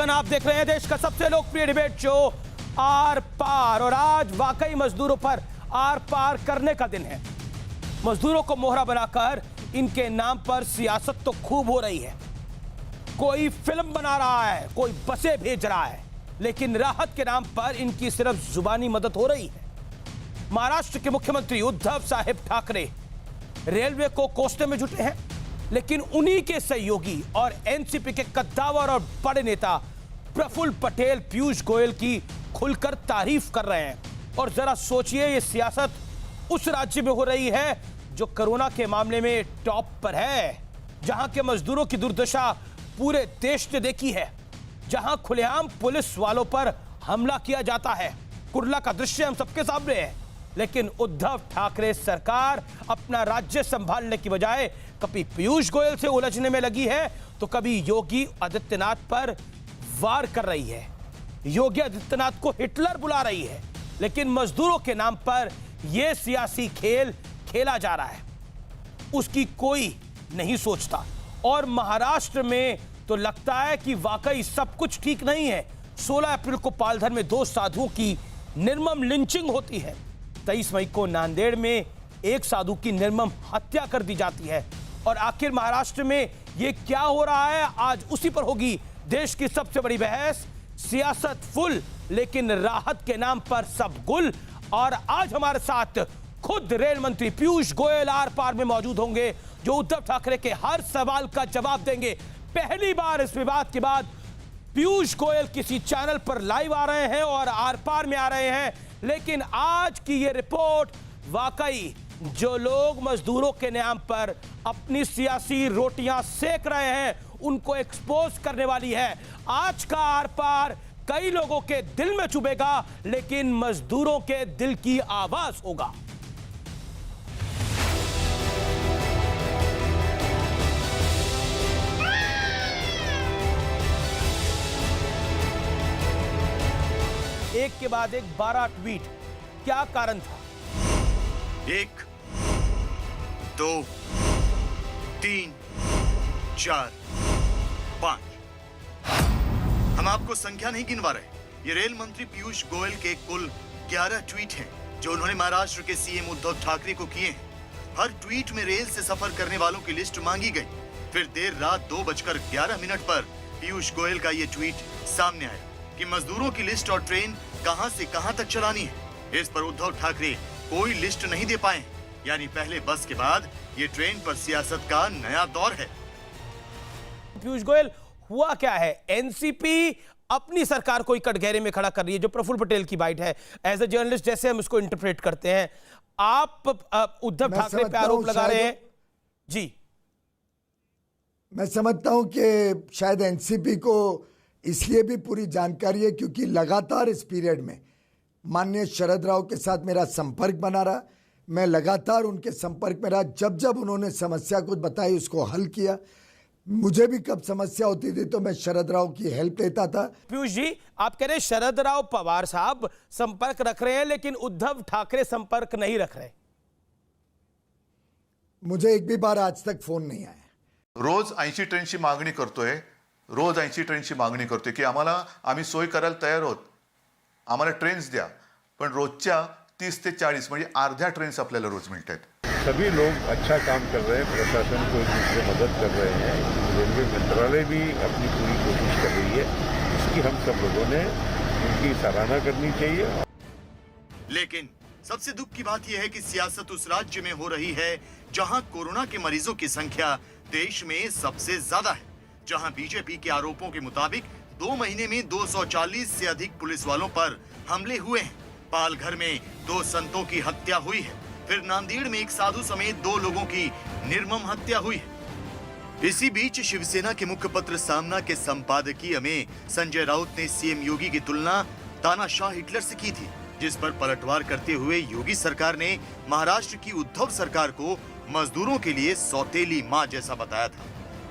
नमस्कार, आप देख रहे हैं देश का सबसे लोकप्रिय डिबेट शो आर पार। और आज वाकई मजदूरों पर आर पार करने का दिन है। मजदूरों को मोहरा बनाकर इनके नाम पर सियासत तो खूब हो रही है। कोई फिल्म बना रहा है, कोई बसें भेज रहा है, लेकिन राहत के नाम पर इनकी सिर्फ जुबानी मदद हो रही है। महाराष्ट्र के मुख्यमंत्री उद्धव साहेब ठाकरे रेलवे को कोसने में जुटे हैं, लेकिन उन्हीं के सहयोगी और एनसीपी के कद्दावर और बड़े नेता प्रफुल्ल पटेल पीयूष गोयल की खुलकर तारीफ कर रहे हैं। और जरा सोचिए, ये सियासत उस राज्य में हो रही है जो कोरोना के मामले में टॉप पर है, जहां के मजदूरों की दुर्दशा पूरे देश ने देखी है, जहां खुलेआम पुलिस वालों पर हमला किया जाता है। कुर्ला का दृश्य हम सबके सामने है। लेकिन उद्धव ठाकरे सरकार अपना राज्य संभालने की बजाय कभी पीयूष गोयल से उलझने में लगी है, तो कभी योगी आदित्यनाथ पर वार कर रही है। योगी आदित्यनाथ को हिटलर बुला रही है, लेकिन मजदूरों के नाम पर यह सियासी खेल खेला जा रहा है, उसकी कोई नहीं सोचता। और महाराष्ट्र में तो लगता है कि वाकई सब कुछ ठीक नहीं है। 16 अप्रैल को पालघर में 2 साधुओं की निर्मम लिंचिंग होती है। 23 मई को नांदेड़ में एक साधु की निर्मम हत्या कर दी जाती है। और आखिर महाराष्ट्र में यह क्या हो रहा है, आज उसी पर होगी देश की सबसे बड़ी बहस। सियासत फुल, लेकिन राहत के नाम पर सब गुल। और आज हमारे साथ खुद रेल मंत्री पीयूष गोयल आर पार में मौजूद होंगे, जो उद्धव ठाकरे के हर सवाल का जवाब देंगे। पहली बार इस विवाद के बाद पीयूष गोयल किसी चैनल पर लाइव आ रहे हैं और आर पार में आ रहे हैं। लेकिन आज की ये रिपोर्ट वाकई जो लोग मजदूरों के नाम पर अपनी सियासी रोटियां सेक रहे हैं, उनको एक्सपोज करने वाली है। आज का आर पार कई लोगों के दिल में चुभेगा, लेकिन मजदूरों के दिल की आवाज होगा। एक के बाद एक 12 ट्वीट, क्या कारण था? 1, 2, 3, 4, 5। हम आपको संख्या नहीं गिनवा रहे। ये रेल मंत्री पीयूष गोयल के कुल 11 ट्वीट हैं, जो उन्होंने महाराष्ट्र के सीएम उद्धव ठाकरे को किए हैं। हर ट्वीट में रेल से सफर करने वालों की लिस्ट मांगी गई। फिर देर रात 2:11 पर पीयूष गोयल का ये ट्वीट सामने आया कि मजदूरों की लिस्ट और ट्रेन कहां से कहां तक चलानी है। इस पर उद्धव ठाकरे कोई लिस्ट नहीं दे पाए। यानी पहले बस के बाद ये ट्रेन पर सियासत का नया दौर है। पीयूष गोयल, हुआ क्या है? एनसीपी अपनी सरकार को कटघरे में खड़ा कर रही है, जो प्रफुल्ल पटेल की बाइट है। एज ए जर्नलिस्ट जैसे हम इसको इंटरप्रेट करते हैं, आप उद्धव ठाकरे पे आरोप लगा रहे हैं। जी, मैं समझता हूं कि शायद एनसीपी को इसलिए भी पूरी जानकारी है क्योंकि लगातार इस पीरियड में माननीय शरद राव के साथ मेरा संपर्क बना रहा। मैं लगातार उनके संपर्क में रहा। जब जब उन्होंने समस्या कुछ बताई, उसको हल किया। मुझे भी कब समस्या होती थी तो मैं शरद राव की हेल्प लेता था। पीयूष जी, आप कह रहे हैं शरद राव पवार साहब संपर्क रख रहे हैं, लेकिन उद्धव ठाकरे संपर्क नहीं रख रहे। मुझे एक भी बार आज तक फोन नहीं आया। रोज 80 ट्रेनची मागणी करतोय, रोज 80 ट्रेनची मागणी करतोय की आम्ही सोय करायला तयार आहोत, आम्हाला ट्रेन्स द्या। पण रोजच्या 30 ते 40 म्हणजे अर्ध्या ट्रेन्स आपल्याला रोज मिळतात। सभी लोग अच्छा काम कर रहे हैं, प्रशासन को एक दूसरे मदद कर रहे हैं। रेलवे मंत्रालय भी अपनी पूरी कोशिश कर रही है, इसकी हम सब लोगों ने उनकी सराहना करनी चाहिए। लेकिन सबसे दुख की बात यह है कि सियासत उस राज्य में हो रही है जहां कोरोना के मरीजों की संख्या देश में सबसे ज्यादा है, जहां बीजेपी के आरोपों के मुताबिक 2 महीने में 240 से अधिक पुलिस वालों पर हमले हुए हैं। पालघर में 2 संतों की हत्या हुई है। फिर नांदेड़ में एक साधु समेत 2 लोगों की निर्मम हत्या हुई है। इसी बीच शिवसेना के मुखपत्र सामना के संपादकीय में संजय राउत ने सीएम योगी की तुलना तानाशाह हिटलर से की थी, जिस पर पलटवार करते हुए योगी सरकार ने महाराष्ट्र की उद्धव सरकार को मजदूरों के लिए सौतेली मां जैसा बताया था।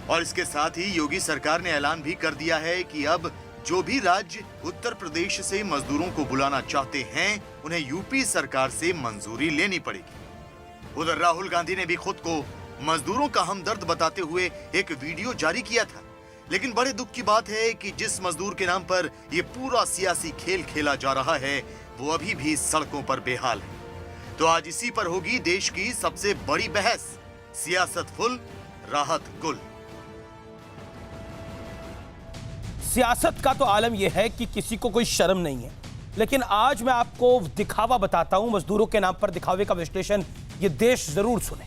और इसके साथ ही योगी सरकार ने ऐलान भी कर दिया है कि अब जो भी राज्य उत्तर प्रदेश से मजदूरों को बुलाना चाहते हैं, उन्हें यूपी सरकार से मंजूरी लेनी पड़ेगी। उधर राहुल गांधी ने भी खुद को मजदूरों का हमदर्द बताते हुए एक वीडियो जारी किया था, लेकिन बड़े दुख की बात है कि जिस मजदूर के नाम पर यह पूरा सियासी खेल खेला जा रहा है वो अभी भी सड़कों पर बेहाल है। तो आज इसी पर होगी देश की सबसे बड़ी बहस, सियासत फुल राहत गुल। सियासत का तो आलम यह है कि किसी को कोई शर्म नहीं है, लेकिन आज मैं आपको दिखावा बताता हूं, मजदूरों के नाम पर दिखावे का विश्लेषण ये देश जरूर सुने।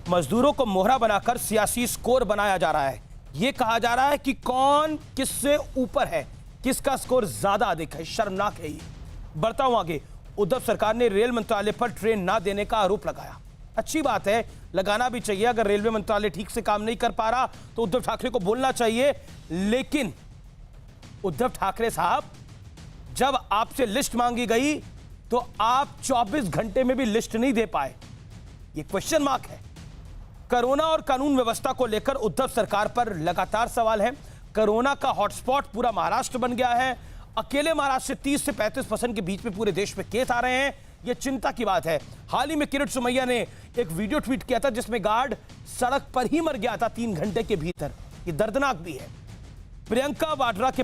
मजदूरों को मोहरा बनाकर सियासी स्कोर बनाया जा रहा है। यह कहा जा रहा है कि कौन किससे ऊपर है, किसका स्कोर ज्यादा अधिक है। शर्मनाक है ये। बढ़ता हूं आगे। उद्धव सरकार ने रेल मंत्रालय पर ट्रेन ना देने का आरोप लगाया। अच्छी बात है, लगाना भी चाहिए। अगर रेलवे मंत्रालय ठीक से काम नहीं कर पा रहा तो उद्धव ठाकरे को बोलना चाहिए। लेकिन उद्धव ठाकरे साहब, जब आपसे लिस्ट मांगी गई तो आप 24 घंटे में भी लिस्ट नहीं दे पाए। यह क्वेश्चन मार्क है। कोरोना और कानून व्यवस्था को लेकर उद्धव सरकार पर लगातार सवाल है। कोरोना का हॉटस्पॉट पूरा महाराष्ट्र बन गया है। अकेले महाराष्ट्र से 30 से 35% के बीच में पूरे देश में केस आ रहे हैं। यह चिंता की बात है। हाल ही में किरीट सोमैया ने एक वीडियो ट्वीट किया था जिसमें गार्ड सड़क पर ही मर गया था 3 घंटे के भीतर। यह दर्दनाक भी है। प्रियंका वाड्रा के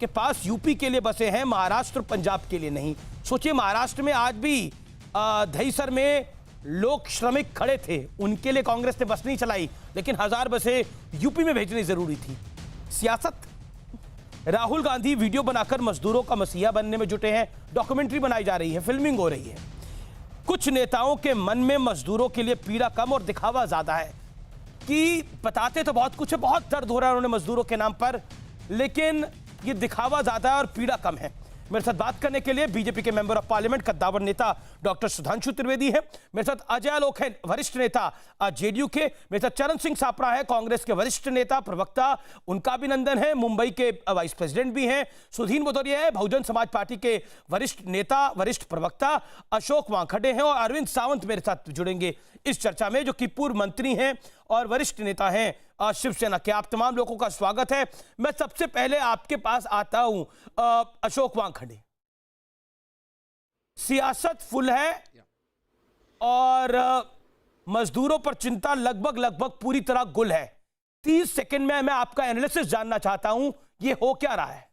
पास यूपी के लिए बसे हैं, महाराष्ट्र पंजाब के लिए नहीं। सोचिए, महाराष्ट्र में आज भी दहीसर में लोग श्रमिक खड़े थे, उनके लिए कांग्रेस ने बस नहीं चलाई, लेकिन 1000 बसें यूपी में भेजनी जरूरी थी। सियासत। राहुल गांधी वीडियो बनाकर मजदूरों का मसीहा बनने में जुटे हैं। डॉक्यूमेंट्री बनाई जा रही है, फिल्मिंग हो रही है। कुछ नेताओं के मन में मजदूरों के लिए पीड़ा कम और दिखावा ज्यादा है कि बताते तो बहुत कुछ है, बहुत दर्द हो रहा है उन्होंने मजदूरों के नाम पर, लेकिन ये दिखावा ज्यादा है और पीड़ा कम है। मेरे साथ बात करने के लिए बीजेपी के मेंबर ऑफ पार्लियामेंट कद्दावर नेता डॉक्टर सुधांशु त्रिवेदी है। मेरे साथ अजय आलोक है, वरिष्ठ नेता जेडीयू के। मेरे साथ चरण सिंह सापरा है, कांग्रेस के वरिष्ठ नेता प्रवक्ता, उनका अभिनंदन है। मुंबई के वाइस प्रेसिडेंट भी हैं। सुधीन भदौरिया है, बहुजन समाज पार्टी के वरिष्ठ नेता, वरिष्ठ प्रवक्ता। अशोक वानखेड़े हैं और अरविंद सावंत मेरे साथ जुड़ेंगे इस चर्चा में, जो कि पूर्व मंत्री हैं और वरिष्ठ नेता हैं शिवसेना के। आप तमाम लोगों का स्वागत है। मैं सबसे पहले आपके पास आता हूं, अशोक वानखेड़े। सियासत फुल है और मजदूरों पर चिंता लगभग पूरी तरह गुल है। 30 सेकंड में मैं आपका एनालिसिस जानना चाहता हूं, ये हो क्या रहा है?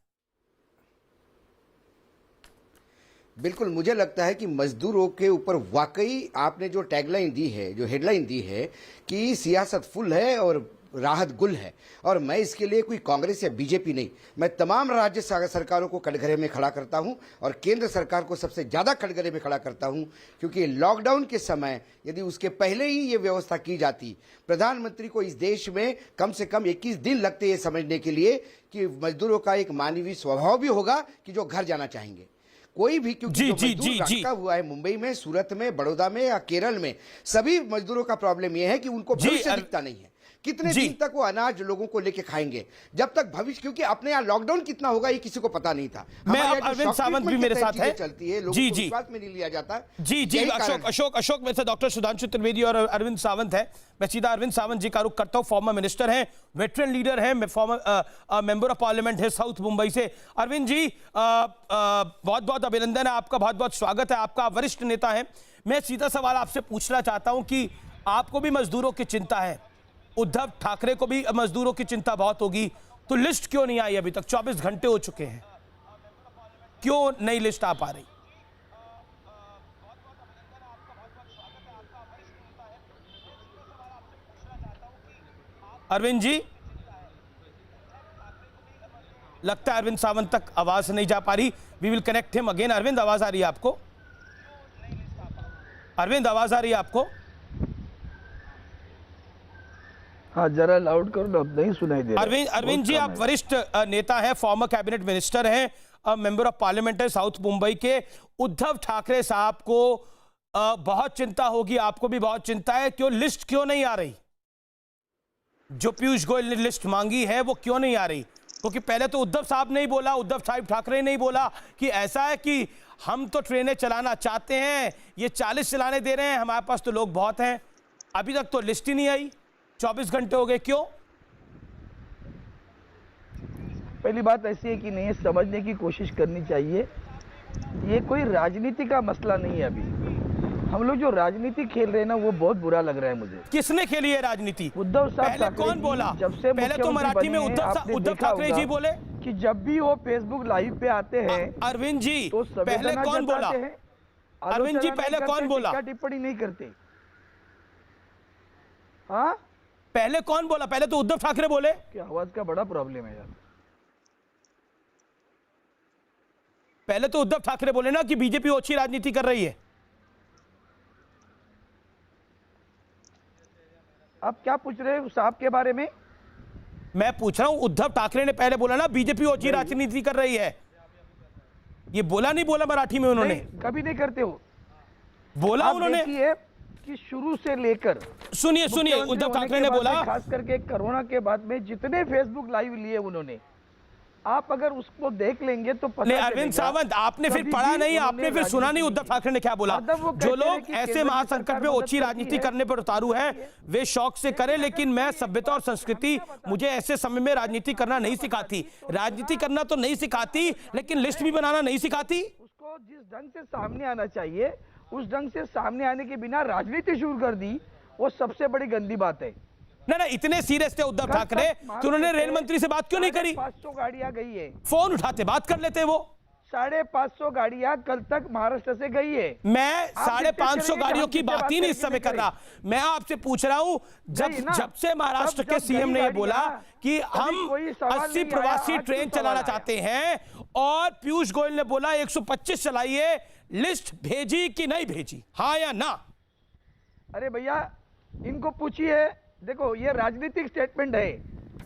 बिल्कुल, मुझे लगता है कि मजदूरों के ऊपर वाकई आपने जो टैगलाइन दी है, जो हेडलाइन दी है कि सियासत फुल है और राहत गुल है, और मैं इसके लिए कोई कांग्रेस या बीजेपी नहीं, मैं तमाम राज्य सरकारों को कटघरे में खड़ा करता हूं और केंद्र सरकार को सबसे ज्यादा कटघरे में खड़ा करता हूं, क्योंकि लॉकडाउन के समय यदि उसके पहले ही ये व्यवस्था की जाती, प्रधानमंत्री को इस देश में कम से कम 21 दिन लगते ये समझने के लिए कि मजदूरों का एक मानवीय स्वभाव भी होगा कि जो घर जाना चाहेंगे। कोई भी, क्योंकि जो मजदूर रखा हुआ है मुंबई में, सूरत में, बड़ौदा में या केरल में, सभी मजदूरों का प्रॉब्लम यह है कि उनको भविष्य दिखता नहीं है। कितने दिन तक वो अनाज लोगों को लेके खाएंगे, जब तक भविष्य, क्योंकि अपने यहाँ लॉकडाउन कितना होगा ये किसी को पता नहीं था। मैं अरविंद सावंत भी मेरे साथ है, चलती है, लोगों को विश्वास में नहीं लिया जाता। जी अशोक मेरे साथ डॉक्टर सुधांशु त्रिवेदी और अरविंद सावंत है। मैं सीधा अरविंद सावंत जी का रुख करता हूं। फॉर्मर मिनिस्टर हैं, वेटरन लीडर हैं, फॉर्मर मेंबर ऑफ पार्लियामेंट है साउथ मुंबई से। अरविंद जी, बहुत बहुत अभिनंदन है आपका, बहुत बहुत स्वागत है आपका, वरिष्ठ नेता है। मैं सीधा सवाल आपसे पूछना चाहता हूं कि आपको भी मजदूरों की चिंता है, उद्धव ठाकरे को भी मजदूरों की चिंता बहुत होगी, तो लिस्ट क्यों नहीं आई अभी तक? 24 घंटे हो चुके हैं, क्यों नई लिस्ट आ पा रही? अरविंद जी, लगता है अरविंद सावंत तक आवाज नहीं जा पा रही। We will connect him again. Arvind, आवाज आ रही है आपको? अरविंद, आवाज आ रही है आपको? हाँ, जरा लाउड करो ना, नहीं सुनाई दे रहा। अरविंद जी, आप वरिष्ठ नेता हैं, फॉर्मर कैबिनेट मिनिस्टर हैं, मेंबर ऑफ पार्लियामेंट है साउथ मुंबई के। उद्धव ठाकरे साहब को बहुत चिंता होगी, आपको भी बहुत चिंता है, क्यों लिस्ट क्यों नहीं आ रही? जो पीयूष गोयल ने लिस्ट मांगी है वो क्यों नहीं आ रही? क्योंकि पहले तो उद्धव साहब ने ही बोला, उद्धव साहब ठाकरे ने ही बोला कि ऐसा है कि हम तो ट्रेनें चलाना चाहते हैं, ये 40 चलाने दे रहे हैं, हमारे पास तो लोग बहुत हैं। अभी तक तो लिस्ट ही नहीं आई, 24 घंटे हो गए, क्यों? पहली बात ऐसी है कि नहीं, समझने की कोशिश करनी चाहिए, ये कोई राजनीति का मसला नहीं है। अभी हम लोग जो राजनीति खेल रहे हैं ना, वो बहुत बुरा लग रहा है मुझे। किसने खेली है राजनीति? उद्धव साहब पहले ठाकरे कौन जी बोला? जब से पहले तो मुख्यमंत्री मराठी में बने हैं, आपने उद्धव देखा ठाकरे जी होगा बोले कि जब भी वो फेसबुक लाइव पे आते हैं अरविंद जी तो पहले संवेदना कौन बोला? जताते हैं, अरविंद जी आलोचना पहले नहीं कौन करते, बोला? टीका टिप्पणी नहीं करते। हाँ, पहले कौन बोला? पहले तो उद्धव ठाकरे बोले। कि आवाज का बड़ा प्रॉब्लम है यार। पहले तो उद्धव ठाकरे बोले ना कि बीजेपी ओछी राजनीति कर रही है। आप क्या पूछ रहे हैं साहब के बारे में? मैं पूछ रहा हूं, उद्धव ठाकरे ने पहले बोला ना बीजेपी ओछी राजनीति कर रही है। ये बोला नहीं बोला मराठी में उन्होंने? नहीं, कभी नहीं करते हो। बोला आप उन्होंने। देखिए कि शुरू से लेकर सुनिए उद्धव ठाकरे ने बोला, खास करके कोरोना के बाद में जितने फेसबुक लाइव लिए उन्होंने, आप अगर उसको देख लेंगे तो पता नहीं चलेगा। अरविंद सावंत, आपने फिर कभी पढ़ा भी नहीं, उन्होंने आपने फिर सुना नहीं राजनीति उद्धव ठाकरे ने क्या बोला। मतलब वो जो कहते हैं लोग कि ऐसे केंद्र की महासंकट सरकार में मदद ओछी करती राजनीति है। करने पर उतारू है, वे शौक से करें, लेकिन मैं सभ्यता और संस्कृति मुझे ऐसे समय में राजनीति करना नहीं सिखाती। राजनीति करना तो नहीं सिखाती, लेकिन लिस्ट भी बनाना नहीं सिखाती। उसको जिस ढंग से सामने आना चाहिए उस ढंग से सामने आने के बिना राजनीति शुरू कर दी, वो सबसे बड़ी गंदी बात है। ना इतने सीरियस थे उद्धव ठाकरे कि उन्होंने रेल मंत्री से बात क्यों नहीं करी? 500 गाड़ियां गई है, फोन उठाते बात कर लेते वो। 550 गाड़ियां कल तक महाराष्ट्र से गई है। मैं आप 550 करेंगे, गाड़ियों हम की किससे बात ही नहीं इस बात समय कर करेंगे? रहा। मैं आपसे पूछ रहा हूं, नहीं ना, जब से महाराष्ट्र जब के सीएम ने ये गई बोला गाड़ियां, कि कभी हम कोई सवाल 80 नहीं आया, प्रवासी आज ट्रेन क्यों सवाल चलाना आया? चाहते हैं, और पीयूष गोयल ने बोला 125 चलाइए, लिस्ट भेजी कि नहीं भेजी, हाँ या ना? अरे भैया इनको पूछिए। देखो ये राजनीतिक स्टेटमेंट है।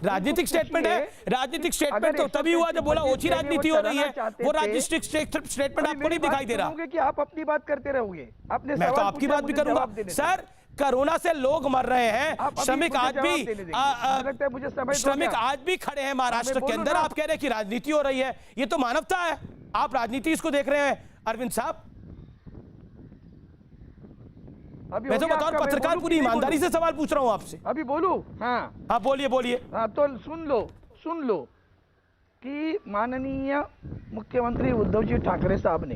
राजनीतिक स्टेटमेंट है। राजनीतिक स्टेटमेंट तो तभी हुआ जब बोला ओछी राजनीति हो रही है। वो राजनीतिक स्टेटमेंट आपको नहीं दिखाई दे रहा। कि आप अपनी बात करते रहोगे, अपने मैं तो सवाल आपकी पूछे, बात भी मुझे करूंगा जवाब देने दो। सर। कोरोना से लोग मर रहे हैं, आप अभी श्रमिक मुझे आज जवाब भी देने देंगे। मुझे लगता है मुझे समझ दो श्रमिक क्या? आज भी खड़े हैं महाराष्ट्र मैं के बोलूं अंदर। ना? आप कह रहे हैं कि राजनीति हो रही है, ये तो मानवता है। आप राजनीति इसको देख रहे हैं अरविंद साहब। अभी मैं हो तो गया बतौर आपका? मैं पत्रकार बोलूं पूरी कि नहीं ईमानदारी बोलूं? से सवाल पूछ रहा हूं आपसे। अभी बोलूं? हाँ हाँ बोलिए बोलिए। हाँ, तो सुन लो कि माननीय मुख्यमंत्री उद्धव जी ठाकरे साहब ने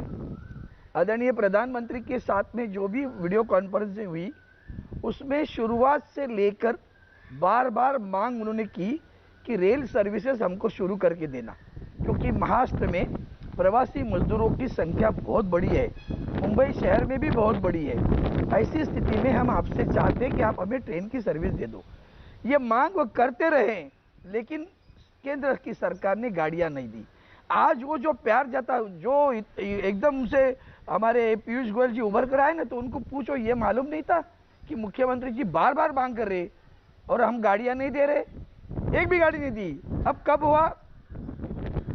आदरणीय प्रधानमंत्री के साथ में जो भी वीडियो कॉन्फ्रेंसिंग हुई, उसमें शुरुआत से लेकर बार बार मांग उन्होंने की कि रेल सर्विसेज हमको शुरू करके देना, क्योंकि महाराष्ट्र में प्रवासी मजदूरों की संख्या बहुत बड़ी है, मुंबई शहर में भी बहुत बड़ी है। ऐसी स्थिति में हम आपसे चाहते हैं कि आप हमें ट्रेन की सर्विस दे दो। ये मांग वो करते रहे, लेकिन केंद्र की सरकार ने गाड़ियां नहीं दी। आज वो जो प्यार जता, जो एकदम से हमारे पीयूष गोयल जी उभर कर आए ना, तो उनको पूछो, ये मालूम नहीं था कि मुख्यमंत्री जी बार बार मांग कर रहे और हम गाड़ियां नहीं दे रहे? एक भी गाड़ी नहीं दी। अब कब हुआ?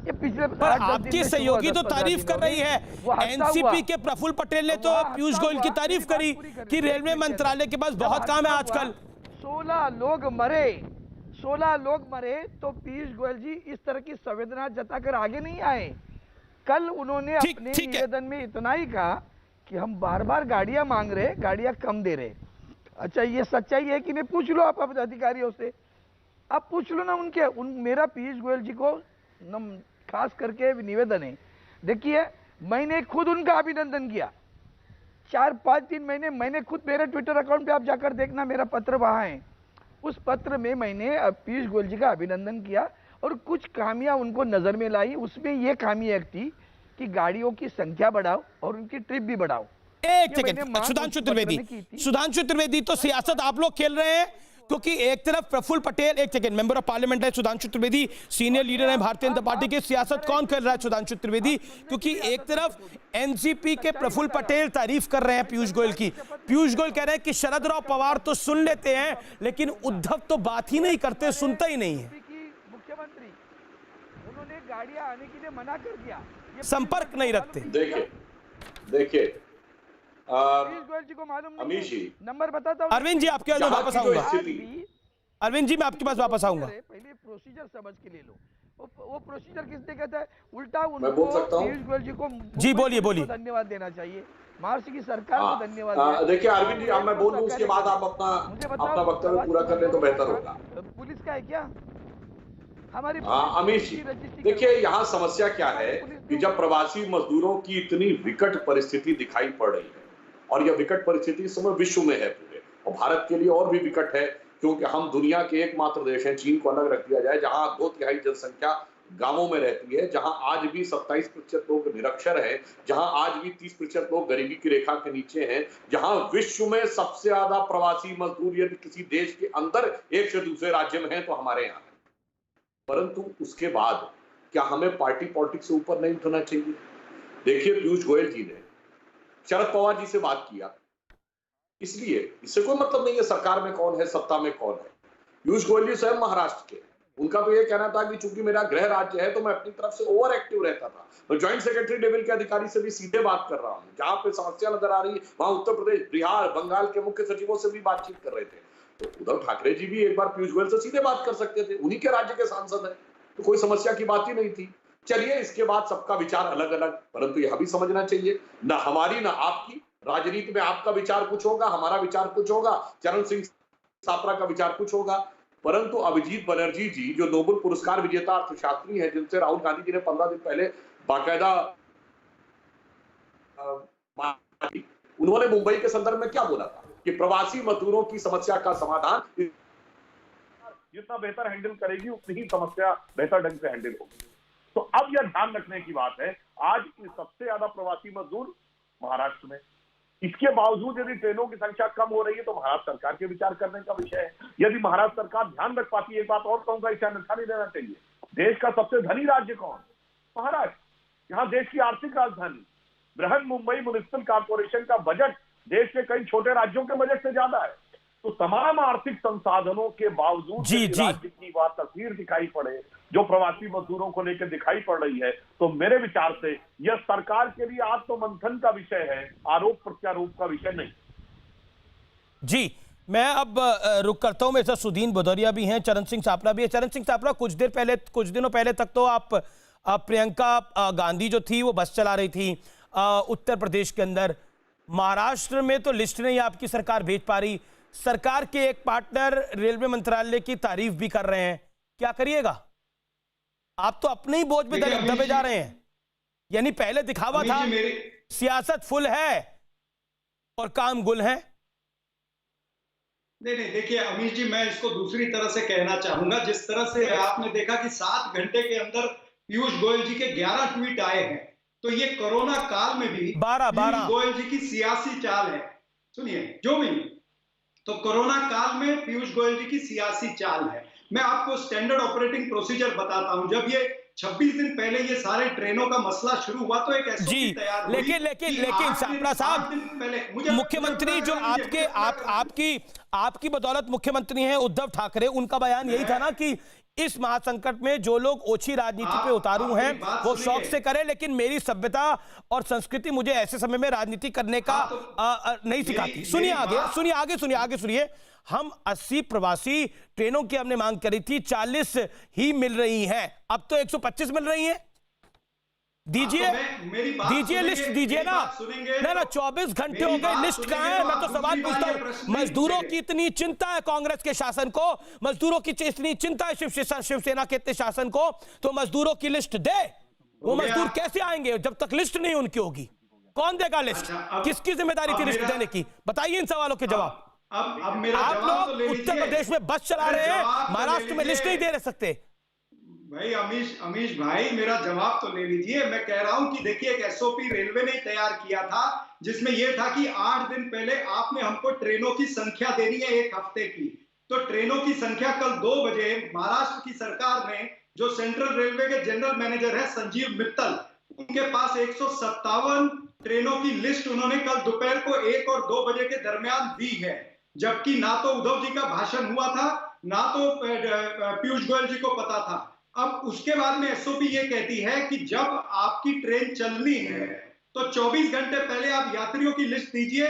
ये पिछले पर आपकी सहयोगी तो तारीफ कर रही है। एनसीपी के प्रफुल्ल पटेल ने तो पीयूष गोयल की तारीफ करी कि रेलवे मंत्रालय के पास बहुत काम है आजकल। 16 लोग मरे तो पीयूष गोयल जी इस तरह की संवेदना जताकर आगे नहीं आए। कल उन्होंने अपने निवेदन में इतना ही कहा कि हम बार बार गाड़ियां मांग रहे, गाड़ियां कम दे रहे। अच्छा, ये सच्चाई है कि नहीं? पूछ लो आप अपने अधिकारियों से, आप पूछ लो ना मेरा पीयूष गोयल जी को खास करके निवेदन है। देखिए, मैंने खुद उनका अभिनंदन किया 4-5 दिन मैंने खुद मेरे ट्विटर अकाउंट पे आप जाकर देखना, मेरा पत्र वहां है। उस पत्र में मैंने पीयूष गोयल जी का अभिनंदन किया और कुछ खामियां उनको नजर में लाई। उसमें ये खामी एक थी कि गाड़ियों की संख्या बढ़ाओ और उनकी ट्रिप भी बढ़ाओ। एक सेकंड, सुधांशु त्रिवेदी, तो सियासत आप लोग खेल रहे हैं, क्योंकि एक तरफ प्रफुल्ल पटेल, एक सेकंड, मेंबर ऑफ पार्लियामेंट है सुधांशु त्रिवेदी, सीनियर लीडर है भारतीय जनता पार्टी के। सियासत कौन खेल रहा है सुधांशु त्रिवेदी? क्योंकि एक तरफ एनसीपी के प्रफुल्ल पटेल तारीफ कर रहे हैं पीयूष गोयल की। पीयूष गोयल कह रहे हैं कि शरद राव पवार तो सुन लेते हैं, लेकिन उद्धव तो बात ही नहीं करते, सुनता ही नहीं है। मुख्यमंत्री उन्होंने गाड़ियां आने के लिए मना कर दिया, संपर्क नहीं रखते। देखिए जी को मालूम अमीश जी, नंबर बताता हूँ। अरविंद जी आपके पास वापस आऊंगा। स्थिति, अरविंद जी मैं आपके पास वापस आऊंगा। पहले प्रोसीजर समझ के ले लो। वो प्रोसीजर किसने कहता है? उल्टा मैं बोल सकता हूं? पीयूष गोयल जी को जी बोलिए। धन्यवाद देना चाहिए, महाराष्ट्र की सरकार को धन्यवाद। देखिए अरविंद जी, अब मैं बोल दूं, उसके बाद आप अपना वक्तव्य पूरा कर लें तो बेहतर होगा। पुलिस का है क्या हमारी? अमीश जी, देखिए यहाँ समस्या क्या है कि जब प्रवासी मजदूरों की इतनी विकट परिस्थिति दिखाई पड़ रही है, और यह विकट परिस्थिति इस समय विश्व में है पूरे, और भारत के लिए और भी विकट है, क्योंकि हम दुनिया के एकमात्र देश हैं, चीन को अलग रख दिया जाए, जहां 2/3 जनसंख्या गांवों में रहती है, जहां आज भी 27% लोग निरक्षर हैं, जहां आज भी 30% लोग गरीबी की रेखा के नीचे हैं, जहां विश्व में सबसे ज्यादा प्रवासी मजदूर यदि किसी देश के अंदर एक से दूसरे राज्य में है तो हमारे यहाँ है। परंतु उसके बाद क्या हमें पार्टी पॉलिटिक्स से ऊपर नहीं उठना चाहिए? देखिए, पीयूष गोयल जी ने शरद पवार जी से बात किया, इसलिए इससे कोई मतलब नहीं है सरकार में कौन है, सत्ता में कौन है। पीयूष गोयल जी स्वयं महाराष्ट्र के, उनका तो ये कहना था कि चूंकि मेरा गृह राज्य है तो मैं अपनी तरफ से ओवर एक्टिव रहता था, मैं ज्वाइंट सेक्रेटरी लेवल के अधिकारी से भी सीधे बात कर रहा हूँ, जहां पे समस्या नजर आ रही है वहां उत्तर प्रदेश, बिहार, बंगाल के मुख्य सचिवों से भी बातचीत कर रहे थे। तो उद्धव ठाकरे जी भी एक बार पीयूष गोयल से सीधे बात कर सकते थे, उन्हीं के राज्य के सांसद है, तो कोई समस्या की बात ही नहीं थी। चलिए, इसके बाद सबका विचार अलग अलग, परंतु यह भी समझना चाहिए ना हमारी ना आपकी राजनीति में आपका विचार कुछ होगा, हमारा विचार कुछ होगा, चरण सिंह सापरा का विचार कुछ होगा, परंतु अभिजीत बनर्जी जी जो नोबेल पुरस्कार विजेता अर्थशास्त्री हैं, जिनसे राहुल गांधी जी ने 15 दिन पहले बाकायदा उन्होंने मुंबई के संदर्भ में क्या बोला था कि प्रवासी मजदूरों की समस्या का समाधान जितना बेहतर हैंडल करेगी उतनी ही समस्या बेहतर ढंग से हैंडल होगी। तो अब यह ध्यान रखने की बात है, आज सबसे ज्यादा प्रवासी मजदूर महाराष्ट्र में, इसके बावजूद यदि ट्रेनों की संख्या कम हो रही है तो महाराष्ट्र सरकार के विचार करने का विषय है। यदि महाराष्ट्र सरकार ध्यान रख पाती है, एक बात और कहूंगा, इसे अन्यथा नहीं देना चाहिए, देश का सबसे धनी राज्य कौन? महाराष्ट्र। यहाँ देश की आर्थिक राजधानी, बृहन मुंबई म्युनिसिपल कॉर्पोरेशन का बजट देश के कई छोटे राज्यों के बजट से ज्यादा है। तो तमाम आर्थिक संसाधनों के बावजूद राज्य की वह तस्वीर दिखाई पड़े जो प्रवासी मजदूरों को लेकर दिखाई पड़ रही है, तो मेरे विचार से यह सरकार के लिए आत्ममंथन का विषय है, आरोप प्रत्यारोप का विषय नहीं। जी, मैं अब रुक करता हूं। मेरे साथ सुदीन भदौरिया भी हैं, चरण सिंह सापरा भी है। चरण सिंह सापरा, कुछ दिनों पहले तक तो आप प्रियंका गांधी जो थी वो बस चला रही थी उत्तर प्रदेश के अंदर, महाराष्ट्र में तो लिस्ट नहीं आपकी सरकार भेज पा रही, सरकार के एक पार्टनर रेलवे मंत्रालय की तारीफ भी कर रहे हैं, क्या करिएगा? आप तो अपने ही बोझ पे दबे जा रहे हैं। यानी पहले दिखावा था, सियासत फुल है और काम गुल है। नहीं, देखिए अमीश जी, मैं इसको दूसरी तरह से कहना चाहूंगा। जिस तरह से आपने देखा कि 7 घंटे के अंदर पीयूष गोयल जी के 11 ट्वीट आए हैं, तो ये कोरोना काल में भी 12 पीयूष गोयल जी की सियासी चाल है। सुनिए, जो भी, तो कोरोना काल में पीयूष गोयल जी की सियासी चाल है। मैं आपको स्टैंडर्ड ऑपरेटिंग प्रोसीजर बताता हूं। जब ये 26 दिन पहले ये सारे ट्रेनों का मसला शुरू हुआ तो एक एसओपी तैयार हुई। लेकिन सापरा साहब, मुख्यमंत्री जो आपकी बदौलत मुख्यमंत्री हैं उद्धव ठाकरे, उनका बयान यही था ना कि इस महासंकट में जो लोग ओछी राजनीति पे उतारू हैं वो शौक से करें, लेकिन मेरी सभ्यता और संस्कृति मुझे ऐसे समय में राजनीति करने का नहीं सिखाती। सुनिए आगे। हम 80 प्रवासी ट्रेनों की हमने मांग करी थी, 40 ही मिल रही हैं, अब तो 125 मिल रही हैं। दीजिए लिस्ट दीजिए ना। 24 घंटे हो गए, लिस्ट कहां है? मैं तो सवाल पूछता हूं। मजदूरों की इतनी चिंता है कांग्रेस के शासन को, मजदूरों की इतनी चिंता है शिवसेना के शासन को, तो मजदूरों की लिस्ट दे। वो मजदूर कैसे आएंगे जब तक लिस्ट नहीं उनकी होगी? कौन देगा लिस्ट? किसकी जिम्मेदारी थी लिस्ट देने की? बताइए इन सवालों के जवाब। आप लोग उत्तर प्रदेश में बस चला रहे हैं, महाराष्ट्र में लिस्ट नहीं दे सकते। भाई अमीश भाई, मेरा जवाब तो ले लीजिए। मैं कह रहा हूं कि देखिए, एक एसओपी रेलवे ने तैयार किया था जिसमें यह था कि 8 दिन पहले आपने हमको ट्रेनों की संख्या देनी है 1 हफ्ते की। तो ट्रेनों की संख्या कल 2 बजे महाराष्ट्र की सरकार ने, जो सेंट्रल रेलवे के जनरल मैनेजर है संजीव मित्तल, उनके पास 157 ट्रेनों की लिस्ट उन्होंने कल दोपहर को 1 और 2 बजे के दरमियान दी है। जबकि ना तो उद्धव जी का भाषण हुआ था, ना तो पीयूष गोयल जी को पता था। अब उसके बाद में एसओपी ये कहती है कि जब आपकी ट्रेन चलनी है तो 24 घंटे पहले आप यात्रियों की लिस्ट दीजिए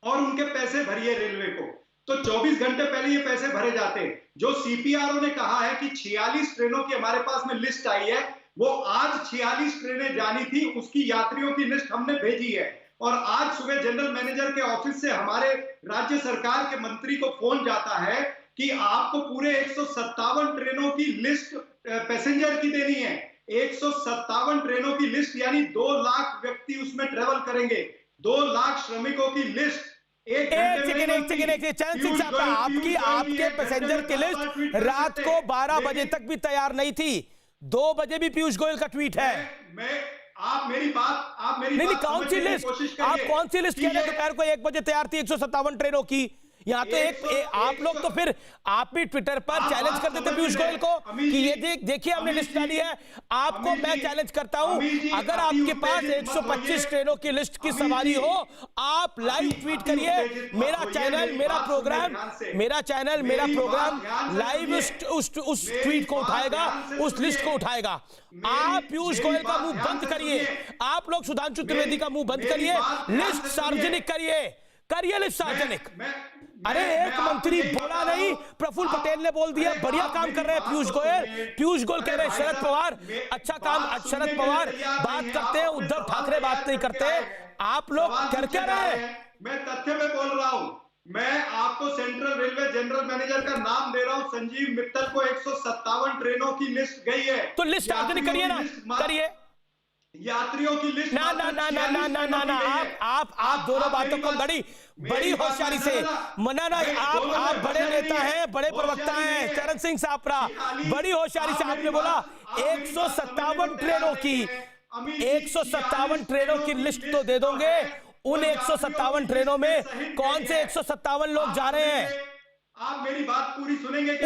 और उनके पैसे भरिए रेलवे को। तो 24 घंटे पहले ये पैसे भरे जाते हैं। जो सीपीआरओ ने कहा है कि 46 ट्रेनों की हमारे पास में लिस्ट आई है, वो आज 46 ट्रेनें जानी थी, उसकी यात्रियों की लिस्ट हमने भेजी है। और आज सुबह जनरल मैनेजर के ऑफिस से हमारे राज्य सरकार के मंत्री को फोन जाता है कि आपको पूरे 157 ट्रेनों की लिस्ट पैसेंजर की देनी है। 157 ट्रेनों की लिस्ट, यानी 2 लाख व्यक्ति उसमें ट्रेवल करेंगे। 2 लाख श्रमिकों की लिस्ट एक चरण सिंह साहब, आपके पैसेंजर की लिस्ट रात को 12 बजे तक भी तैयार नहीं थी। 2 बजे भी पीयूष गोयल का ट्वीट है। आप मेरी बात नहीं, कौन सी लिस्ट? आप कौन सी लिस्ट कह रहे हैं? दोपहर को 1 बजे तैयार थी 157 ट्रेनों की। यहाँ तो आप लोग तो फिर आप भी ट्विटर पर चैलेंज कर देते पीयूष गोयल को कि ये देखिए हमने लिस्ट डाली है। आपको मैं चैलेंज करता हूं, अगर आपके पास 125 ट्रेनों की लिस्ट की सवारी हो, आप लाइव ट्वीट करिए। मेरा चैनल मेरा प्रोग्राम लाइव उस ट्वीट को उठाएगा, उस लिस्ट को उठाएगा। आप पीयूष गोयल का मुंह बंद करिए, आप लोग सुधांशु त्रिवेदी का मुंह बंद करिए, लिस्ट सार्वजनिक करिए लिस्ट सार्वजनिक। अरे एक मंत्री बोला नहीं, प्रफुल्ल पटेल ने बोल दिया, बढ़िया काम कर रहे हैं पीयूष गोयल कह रहे हैं शरद पवार अच्छा काम, शरद पवार बात करते हैं, उद्धव ठाकरे बात नहीं करते। आप लोग कर क्या रहे हैं? मैं तथ्य में बोल रहा हूं। मैं आपको सेंट्रल रेलवे जनरल मैनेजर का नाम दे रहा हूं, संजीव मित्तल को 157 ट्रेनों की लिस्ट गई है। तो लिस्ट सार्वजनिक करिए ना, करिए। यात्रियों की लिस्ट ना आप दोनों बातों को बड़ी होशियारी से मनाना। आप बड़े नेता हैं, बड़े प्रवक्ता हैं, चरण सिंह सापरा, बड़ी होशियारी से आपने बोला 157 ट्रेनों की लिस्ट तो दे दोगे। उन 157 ट्रेनों में कौन से 157 लोग जा रहे हैं? आप मेरी बात पूरी सुनेंगे?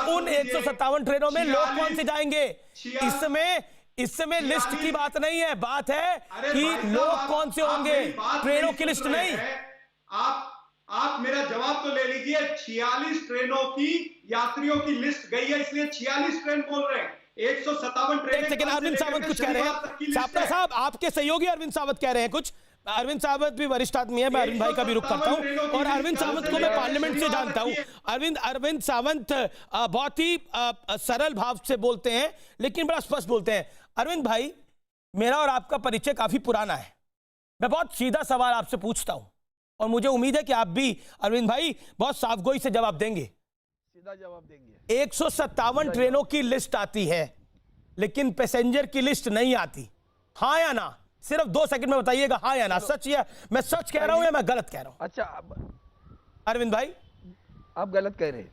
उन 157 ट्रेनों में लोग कौन से जाएंगे? इसमें लिस्ट की बात नहीं है, बात है कि लोग कौन से होंगे, ट्रेनों की लिस्ट नहीं। आप मेरा जवाब तो ले लीजिए। 46 ट्रेनों की यात्रियों की लिस्ट गई है, इसलिए 46 ट्रेन बोल रहे हैं। 157 ट्रेन। लेकिन अरविंद सावंत कुछ कह रहे हैं। सापरा साहब, आपके सहयोगी अरविंद सावंत कह रहे हैं कुछ। अरविंद सावंत भी वरिष्ठ आदमी है, मैं अरविंद भाई का भी रुख करता हूं, और अरविंद सावंत को मैं पार्लियामेंट से जानता हूं। अरविंद सावंत बहुत ही सरल भाव से बोलते हैं, लेकिन बड़ा स्पष्ट बोलते हैं। अरविंद भाई, मेरा और आपका परिचय काफी पुराना है। मैं बहुत सीधा सवाल आपसे पूछता हूं, और मुझे उम्मीद है कि आप भी अरविंद भाई बहुत साफगोई से जवाब देंगे। सीधा जवाब देंगे। 157 ट्रेनों की लिस्ट आती है, लेकिन पैसेंजर की लिस्ट नहीं आती। हाँ या ना? सिर्फ 2 सेकंड में बताइएगा, हाँ या ना? सच या मैं सच कह रहा हूं या मैं गलत कह रहा हूं? अच्छा अरविंद भाई, आप गलत कह रहे हैं।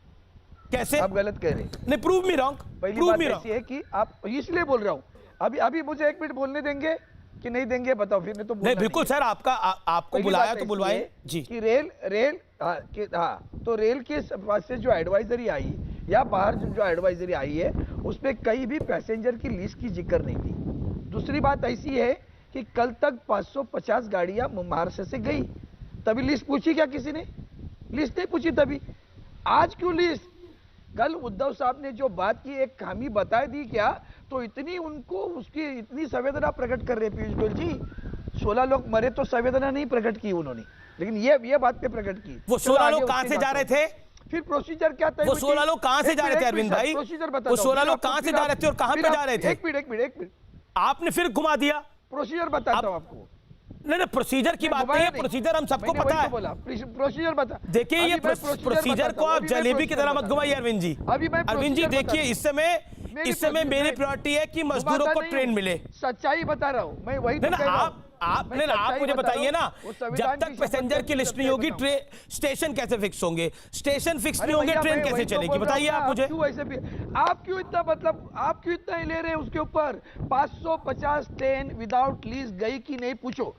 कैसे आप गलत कह रहे हैं? नहीं, प्रूव मी रॉन्ग। पहली बात ऐसी है कि आप, इसलिए बोल रहा हूं, अभी मुझे 1 मिनट बोलने देंगे कि नहीं देंगे? बताओ फिर। नहीं तो नहीं, बिल्कुल सर, आपको बुलाया तो बुलवाए जी। कि रेल तो रेल के पास से जो एडवाइजरी आई या बाहर जो एडवाइजरी आई है, उसमें कहीं भी पैसेंजर की लिस्ट की जिक्र नहीं थी। दूसरी बात ऐसी है कि कल तक 550 गाड़ियां महाराष्ट्र से गई, तभी लिस्ट पूछी क्या किसी ने? लिस्ट नहीं पूछी तभी। आज क्यों लिस्ट? कल उद्धव साहब ने जो बात की, एक खामी बता दी क्या, तो इतनी उनको उसकी इतनी संवेदना प्रकट कर रहे पीयूष गोयल जी। 16 लोग मरे तो संवेदना नहीं प्रकट की उन्होंने, लेकिन ये बात पे प्रकट की। वो 16 लोग कहां से जा रहे थे? फिर प्रोसीजर क्या था? वो 16 लोग कहां से जा रहे थे अरविंद भाई? प्रोसीजर बता। वो 16 लोग कहां से जा रहे थे और कहां पे जा रहे थे? एक मिनट आपने फिर घुमा दिया। प्रोसीजर बताता हूं आपको। नहीं, प्रोसीजर की बात नहीं है, प्रोसीजर हम सबको पता है। प्रोसीजर बता। देखिए, ये प्रोसीजर को आप जलेबी की तरह मत घुमाइए अरविंद जी। अरविंद जी देखिए, इस समय मेरी प्रायोरिटी है कि मजदूरों को ट्रेन मिले। सच्चाई बता रहा हूं मैं, वही आप मुझे बताइए ना, जब तक पैसेंजर की लिस्ट नहीं होगी, स्टेशन कैसे फिक्स होंगे? स्टेशन फिक्स नहीं होंगे, ट्रेन कैसे चलेगी? बताइए आप मुझे। क्यों ऐसे भी आप क्यों इतना आप क्यों इतना ही ले रहे हैं उसके ऊपर? 550 ट्रेन विदाउट लिस्ट गई कि नहीं पूछो।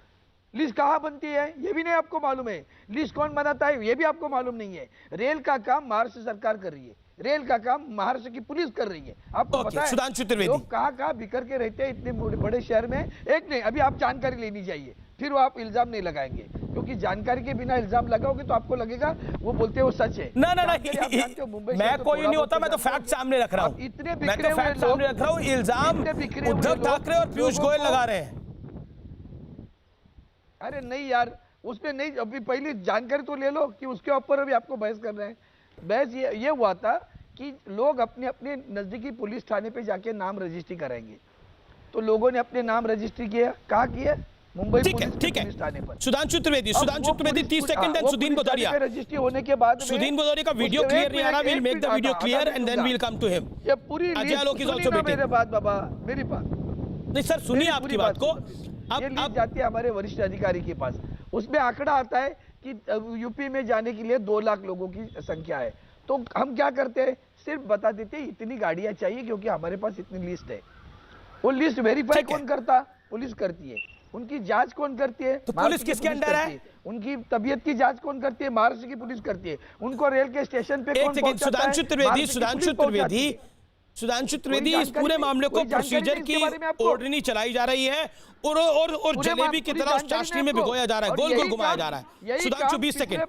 लिस्ट कहाँ बनती है ये भी नहीं आपको मालूम है। लिस्ट कौन बनाता है ये भी आपको मालूम नहीं है। रेल का काम महाराष्ट्र सरकार कर रही है, रेल का काम महाराष्ट्र की पुलिस कर रही है। आपको पता है सुधांशु त्रिवेदी लोग कहाँ बिखर के रहते हैं इतने बड़े शहर में। एक नहीं, अभी आप जानकारी लेनी चाहिए, फिर वो आप इल्जाम नहीं लगाएंगे, क्योंकि जानकारी के बिना इल्जाम लगाओगे तो आपको लगेगा वो बोलते हैं वो सच है। ना मैं कोई नहीं होता, मैं तो फैक्ट सामने रख रहा हूँ। इतने मैं तो फैक्ट सामने रख रहा हूँ। इल्जाम उद्धव ठाकरे और पीयूष गोयल लगा रहे हैं। अरे नहीं यार, उसमें नहीं, अभी पहले जानकारी तो ले लो कि उसके ऊपर अभी आपको बहस कर रहे हैं। बहस ये हुआ था कि लोग अपने अपने नजदीकी पुलिस थाने पे जाके नाम रजिस्ट्री कराएंगे, तो लोगों ने अपने नाम रजिस्ट्री किया। कहाँ किया? मुंबई पुलिस थाने पर। Sudhanshu Trivedi 30 second and Sudin Bhadauria. Registry होने के बाद सुदीन भदौरिया का वीडियो क्लियर नहीं आ रहा, we'll make the video clear and then we'll come to him। ये पूरी Ajay Alok is also waiting। मेरी बात बाबा, मेरी बात नहीं सर, सुनिए आपकी बात को। ये लिस्ट जाती है हमारे वरिष्ठ अधिकारी के पास। उसमें आंकड़ा आता है कि यूपी में जाने के लिए 2 लाख लोगों की संख्या है। तो हम क्या करते हैं, सिर्फ बता देते हैं इतनी गाड़ियां चाहिए क्योंकि हमारे पास इतनी लिस्ट है। वो लिस्ट वेरीफाई कौन करता? पुलिस करती है। उनकी जांच कौन करती है? तो पुलिस किसके अंडर है? उनकी तबीयत की जांच कौन करती है? महाराष्ट्र की पुलिस करती है। उनको रेल के स्टेशन पे कौन पहुंचाता है? सुधांशु त्रिवेदी, इस पूरे मामले को प्रोसीजर की ओढ़नी चलाई जा रही है और जलेबी की तरह उस चाशनी में भिगोया जा रहा है, गोल गोल घुमाया जा रहा है। सुधांशु 20 सेकंड।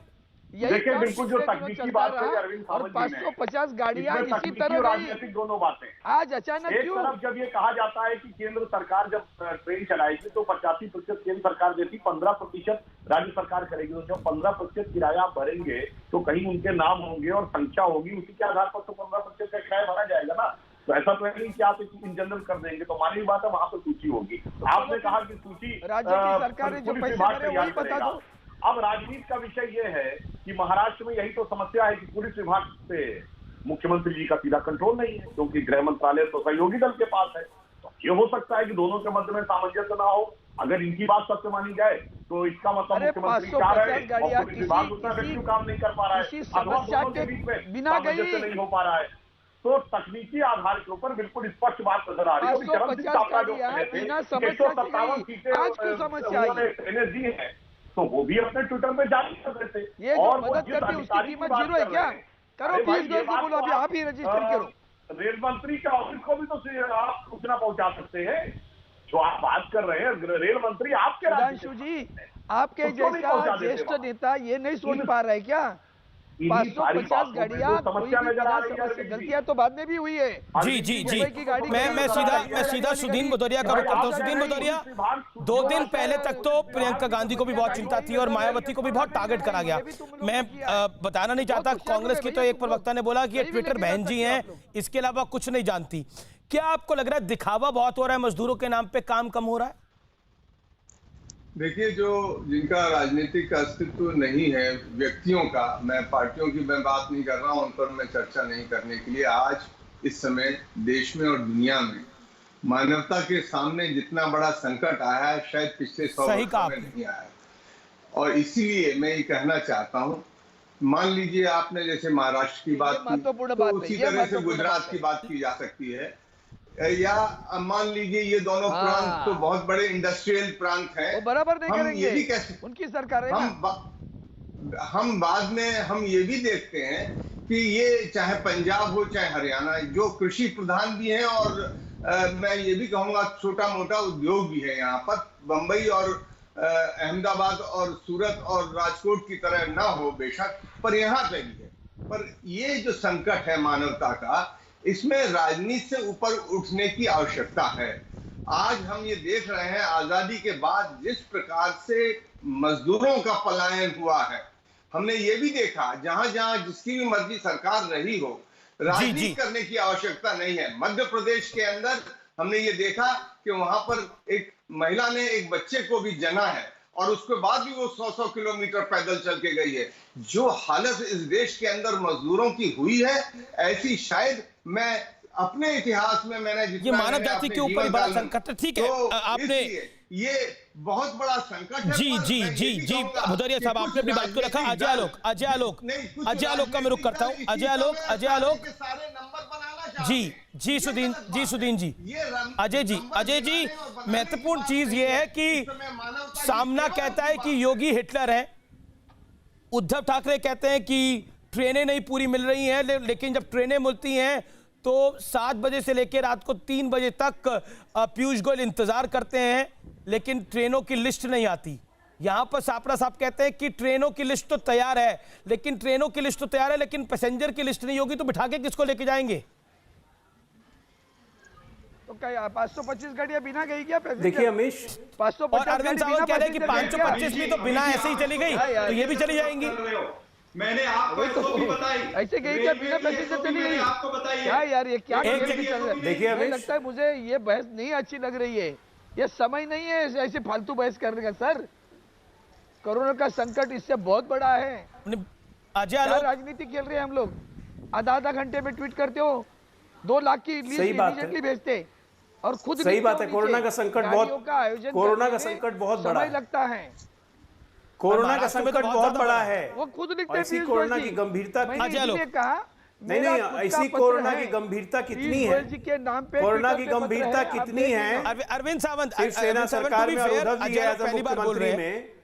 देखिए, बिल्कुल जो तकनीकी बात है अरविंद सावंत जी ने, 550 गाड़ियां इसी तरह राजनीतिक दोनों बातें। आज अचानक एक क्यों? तरफ जब ये कहा जाता है कि केंद्र सरकार जब ट्रेन चलाएगी तो 85% केंद्र सरकार देती, 15% राज्य सरकार करेगी। तो जब 15% किराया आप भरेंगे तो कहीं उनके नाम होंगे और संख्या होगी, उसी के आधार पर तो 15% का किराया भरा जाएगा ना। तो ऐसा तो है नहीं कि आप इन जनरल कर देंगे। तो मानी बात है, वहां पर सूची होगी। आपने कहा कि सूची राज्य की सरकार ने जो पुलिस पैसे विभाग भरे तैयार वही बता करेगा। दो। अब राजनीति का विषय ये है कि महाराष्ट्र में यही तो समस्या है कि पुलिस विभाग पे मुख्यमंत्री जी का सीधा कंट्रोल नहीं है, क्योंकि गृह मंत्रालय तो सहयोगी दल के पास है। तो ये हो सकता है कि दोनों के मध्य में सामंजस्य ना हो। अगर इनकी बात सत्य मानी जाए तो इसका मतलब मुख्यमंत्री चाह रहे हैं और पुलिस विभाग उतना क्यों काम नहीं कर पा रहा है, अथवा दोनों के बीच में सामंजस्य नहीं हो पा रहा है। तो तकनीकी आधार के ऊपर बिल्कुल स्पष्ट बात नजर आ रही है। 157 सीटें ट्रेनें दी है तो वो भी अपने ट्विटर पे जारी कर देते। ये जो मदद करती है उसकी कीमत 0 है क्या? करो पीयूष गोयल को बोलो, अभी आप ही रजिस्टर करो। रेल मंत्री के ऑफिस को भी तो आप सूचना पहुंचा सकते हैं। जो आप बात कर रहे हैं, रेल मंत्री आपके सुधांशु जी, आपके जैसा ज्येष्ठ नेता ये नहीं सोच पा रहा है क्या? 550 गाड़ियां, गलतियां तो बाद में भी हुई है। जी मैं सीधा सुदीन भदौरिया का रुख करता हूं। सुदीन भदौरिया, 2 दिन पहले तक तो प्रियंका गांधी को भी बहुत चिंता थी और मायावती को भी बहुत टारगेट करा गया। मैं बताना नहीं चाहता, कांग्रेस की तो एक प्रवक्ता ने बोला कि ये ट्विटर बहन जी हैं, इसके अलावा कुछ नहीं जानती। क्या आपको लग रहा है दिखावा बहुत हो रहा है, मजदूरों के नाम पे काम कम हो रहा है? देखिए, जो जिनका राजनीतिक अस्तित्व नहीं है, व्यक्तियों का, मैं पार्टियों की मैं बात नहीं कर रहा हूं, उन पर मैं चर्चा नहीं करने के लिए, आज इस समय देश में और दुनिया में मानवता के सामने जितना बड़ा संकट आया है शायद पिछले 100 वर्षों में नहीं आया। और इसीलिए मैं ये कहना चाहता हूँ, मान लीजिए आपने जैसे महाराष्ट्र की बात की, तो उसी तरह से गुजरात की बात की जा सकती है, या मान लीजिए ये दोनों प्रांत तो बहुत बड़े इंडस्ट्रियल प्रांत हैं। वो बराबर नहीं करेंगे, ये भी कैसे उनकी सरकार है हम बाद में हम ये भी देखते हैं कि ये चाहे पंजाब हो चाहे हरियाणा, जो कृषि प्रधान भी है और मैं ये भी कहूंगा छोटा मोटा उद्योग भी है यहाँ पर। बंबई और अहमदाबाद और सूरत और राजकोट की तरह ना हो बेशक, पर यहाँ पे भी है। पर ये जो संकट है मानवता का, इसमें राजनीति से ऊपर उठने की आवश्यकता है। आज हम ये देख रहे हैं, आजादी के बाद जिस प्रकार से मजदूरों का पलायन हुआ है, हमने ये भी देखा जहां जहां जिसकी भी मर्जी सरकार रही हो, राजनीति करने की आवश्यकता नहीं है। मध्य प्रदेश के अंदर हमने ये देखा कि वहां पर एक महिला ने एक बच्चे को भी जना है और उसके बाद भी वो 100 किलोमीटर पैदल चल के गई है। जो हालत इस देश के अंदर मजदूरों की हुई है, ऐसी शायद मैं अपने इतिहास में मैंने ये मानव जाति के ऊपर बड़ा संकट है। ठीक है, तो आपने ये बहुत बड़ा संकट है। जी भदौरिया साहब, आपने अपनी बात को रखा। अजय आलोक का मैं रुख करता हूं। अजय आलोक जी सुदीन जी, अजय जी, महत्वपूर्ण चीज ये है कि सामना कहता है कि योगी हिटलर है, उद्धव ठाकरे कहते हैं कि ट्रेनें नहीं पूरी मिल रही हैं, लेकिन जब ट्रेनें मिलती हैं तो 7 बजे से लेकर रात को 3 बजे तक पीयूष गोयल इंतजार करते हैं, लेकिन ट्रेनों की लिस्ट नहीं आती। यहां पर सापरा साहब कहते हैं कि ट्रेनों की लिस्ट तो तैयार है, लेकिन पैसेंजर की लिस्ट नहीं होगी तो बिठा के किसको लेके जाएंगे? तो क्या 525 गाड़ियां बिना गई क्या? देखिए अमीश, 550 और अरविंद सावंत कह रहे हैं कि 525 भी तो बिना ऐसे ही चली गई, तो ये भी चली जाएंगी। मैंने आपको SOP बताई, ऐसे गई क्या बिना पैसेंजर चली गई? आपको बताइए क्या यार, ये क्या चल रहा है? देखिए मुझे लगता है मुझे ये बहस नहीं अच्छी लग रही है। ये समय नहीं है ऐसे फालतू बहस करने का। सर, कोरोना का संकट इससे बहुत बड़ा है। राजनीति खेल रहे हैं हम लोग। आधा घंटे में ट्वीट करते हो, 2 लाख की लिस्ट इमीडिएटली भेजते। और खुद सही लिखते बात हो है, कोरोना नीचे, का संकट गाड़ियों बहुत- का आयोजन कोरोना करने का में संकट बहुत बड़ा समय है। लगता है। कोरोना का महाराष्ट्र में तो संकट बहुत बहुत ज्यादा बड़ा बड़ा है। वो खुद लिखते हैं ऐसी पीयूष कोरोना गोयल की जी। गंभीरता मैंने अच्छा, लो। इसलिए कहा नहीं मेरा नहीं, खुद का ऐसी पत्र कोरोना है। की गंभीरता कितनी पीयूष है, गोयल जी के नाम पे कोरोना ट्विटर की पे पत्र गंभीरता है, आप कितनी देख है। लीजिए। अरविंद सावंत, शिवसेना अरविंद सावंत, सरकार to be में fair, और उद्धव जी अजय एज अ पहली बार बोल रहे मुख्यमंत्री हैं। में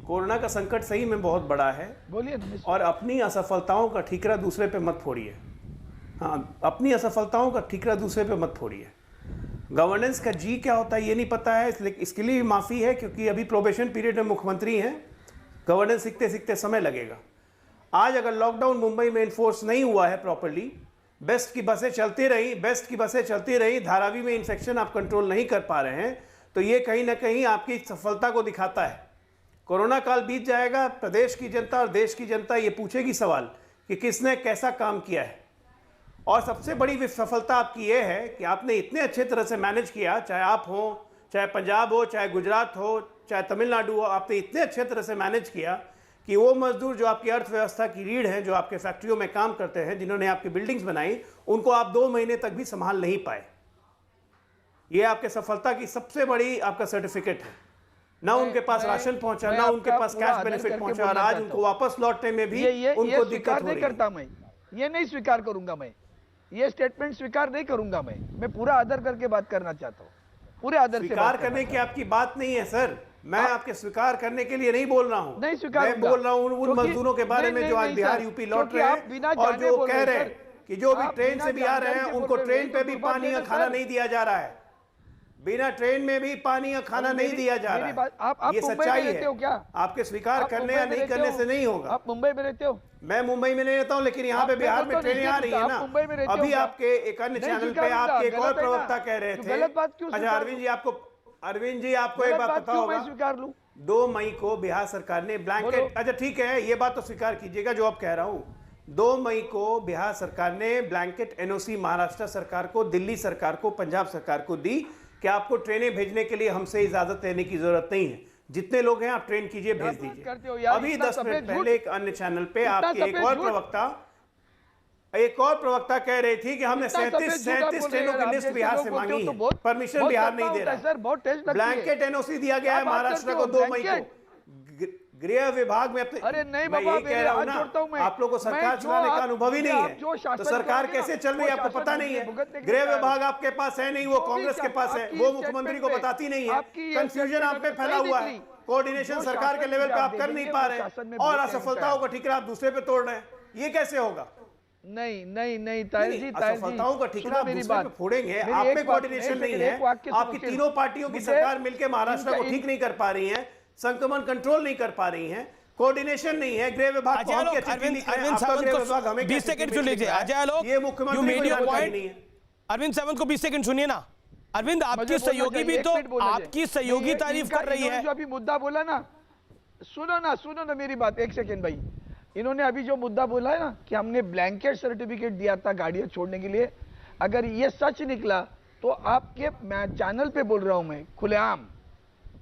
कोरोना का संकट सही में बहुत बड़ा है। बोलिए ना, और अपनी असफलताओं का ठीकरा दूसरे पे मत फोड़िए। हाँ, अपनी असफलताओं का ठीकरा दूसरे पे मत फोड़िए। गवर्नेंस का जी क्या होता है ये नहीं पता है, इसलिए इसके लिए भी माफ़ी है, क्योंकि अभी प्रोबेशन पीरियड में मुख्यमंत्री हैं। गवर्नेंस सीखते सीखते समय लगेगा। आज अगर लॉकडाउन मुंबई में इन्फोर्स नहीं हुआ है प्रॉपरली, बेस्ट की बसें चलती रही, धारावी में इन्फेक्शन आप कंट्रोल नहीं कर पा रहे हैं, तो ये कहीं ना कहीं आपकी सफलता को दिखाता है। कोरोना काल बीत जाएगा, प्रदेश की जनता और देश की जनता ये पूछेगी सवाल कि किसने कैसा काम किया है। और सबसे बड़ी सफलता आपकी ये है कि आपने इतने अच्छे तरह से मैनेज किया, चाहे आप हो, चाहे पंजाब हो, चाहे गुजरात हो, चाहे तमिलनाडु हो, आपने इतने अच्छे तरह से मैनेज किया कि वो मजदूर जो आपकी अर्थव्यवस्था की रीढ़ हैं, जो आपके फैक्ट्रियों में काम करते हैं, जिन्होंने आपकी बिल्डिंग्स बनाई, उनको आप 2 महीने तक भी संभाल नहीं पाए। ये आपके सफलता की सबसे बड़ी आपका सर्टिफिकेट है। ना उनके पास राशन पहुंचा, ना उनके पास कैश बेनिफिट पहुंचा, और आज उनको वापस लौटने में भी उनको दिक्कत हो रही है। करता मैं ये नहीं स्वीकार करूंगा, मैं ये स्टेटमेंट स्वीकार नहीं करूंगा। मैं पूरा आदर करके बात करना चाहता हूँ, पूरे आदर से स्वीकार बात करने की आपकी बात नहीं है सर। मैं आपके स्वीकार करने के लिए नहीं बोल रहा हूँ, नहीं स्वीकार मैं बोल रहा हूँ उन क्योंकि- मजदूरों के बारे में नहीं, जो आज नहीं, बिहार सर, यूपी लौट क्योंकि रहे आप बिना हैं और जाने जो बोल कह रहे रहे हैं, हैं कि जो भी आप ट्रेन बिना से भी आ रहे हैं जानकारी के उनको बोल रहे ट्रेन हैं, पे तो भी दुर्भाग्य पानी या है, खाना सर। नहीं दिया जा रहा है। बिना ट्रेन में भी पानी या खाना नहीं दिया जा रहा है। आप ये मुंबई में सच्चाई रहते हो है। क्या? आपके स्वीकार आप करने मुंबई या में नहीं रहते करने हो? से नहीं होगा। आप मुंबई में रहते हो? मैं मुंबई में नहीं रहता हूँ, लेकिन यहाँ पे आप बिहार मैं में तो ट्रेनें नहीं आ रही है आप ना। मुंबई में रहते हो अभी क्या? आपके एक अन्य नहीं चैनल पे स्वीकारूंगा, आपके एक और गलत है ना। प्रवक्ता कह रहे तो थे। गलत बात क्यों अच्छा स्वीकार अरविंद जी आपको एक गलत बात बात पता क्यों मैं होगा, स्वीकार लूं? 2 मई को बिहार सरकार ने ब्लैंकेट, बोलो। अच्छा ठीक है, ये बात तो स्वीकार कीजिएगा जो आप कह रहा हूँ। 2 मई को बिहार सरकार ने ब्लैंकेट एनओसी महाराष्ट्र सरकार को, दिल्ली सरकार को, पंजाब सरकार को दी कि आपको ट्रेनें भेजने के लिए हमसे इजाजत लेने की जरूरत नहीं है। जितने लोग हैं आप ट्रेन कीजिए, भेज करते हो दीजिए। यार, अभी इतना 10 मिनट सफेद पहले एक अन्य चैनल पे इतना आपके सफेद एक और प्रवक्ता कह रही थी कि हमने इतना सफेद झूठ आप 37 बोल रहे ट्रेनों हैं, की आप लिस्ट जैसे बिहार लोग से बोलते हो मांगी तो है, बहुत- परमिशन बहुत बिहार सत्ता नहीं दे होता है रहा। सर, बहुत टेस्ट लगती है। ब्लैंकेट एनओसी दिया गया है आप बात महाराष्ट्र करते को हो, 2 मई को। ब्लैंकेट? गृह विभाग में अपने, अरे नहीं मैं बाबा, यही कह रहा हूं हाथ ना, जोड़ता हूं मैं। आप लोगों को सरकार मैं जो चलाने का आप- अनुभव ही नहीं आप है, जो शासन तो सरकार करोगे ना, कैसे चल रही है वो आपको शासन पता नहीं है। भुगतने के लिए गृह तैयार विभाग आपके पास है नहीं, वो जो भी कांग्रेस के क्या- पास है, आपकी वो ये मुख्यमंत्री को स्टेटमेंट बताती नहीं है। आपकी ये कंफ्यूजन स्टेटमेंट आप पे अगर फैला सही हुआ है, निकली, कोऑर्डिनेशन जो सरकार के शासन लेवल पे आप आप कर नहीं देखेंगे, पा वो रहे शासन में हैं, और भुगतने असफलताओं का ठीकरा आप दूसरे पे तोड़ रहे हैं। ये कैसे होगा? नहीं ताहिर जी, ताहिर जी, असफलताओं का ठीकरा सुनो आप मेरी दूसरे पे बात। फोड़ेंगे। मेरी आप एक पे बात- कोऑर्डिनेशन एक नहीं सेकंड, है। एक वाक्य आपकी सुनो, तीनों पार्टियों की मुझे- सरकार मिलकर महाराष्ट्र को इनका- ठीक नहीं कर पा रही है, संक्रमण कंट्रोल नहीं कर पा रही है, कोऑर्डिनेशन नहीं है। गृह विभाग को हम क्या चिट्ठी लिख रहे हैं, आपका गृह विभाग हमें 20 सेकंड सुन लीजिए। अजय आलोक, ये मुख्यमंत्री को जानकारी नहीं है। अरविंद सावंत को 20 सेकंड सुनिए ना। अरविंद आपकी मुझे बोलना सहयोगी चाहिए, भी एक तो मिनट बोलना चाहिए। आपकी सहयोगी ये तारीफ इनका- कर रही इन्होंने है। जो अभी मुद्दा बोला ना, सुनो ना मेरी बात, एक सेकंड भाई। इन्होंने अभी जो मुद्दा बोला है ना कि हमने ब्लैंकेट सर्टिफिकेट दिया था गाड़ियां छोड़ने के लिए, अगर ये सच निकला तो आपके, मैं चैनल पे बोल रहा हूं, मैं खुलेआम,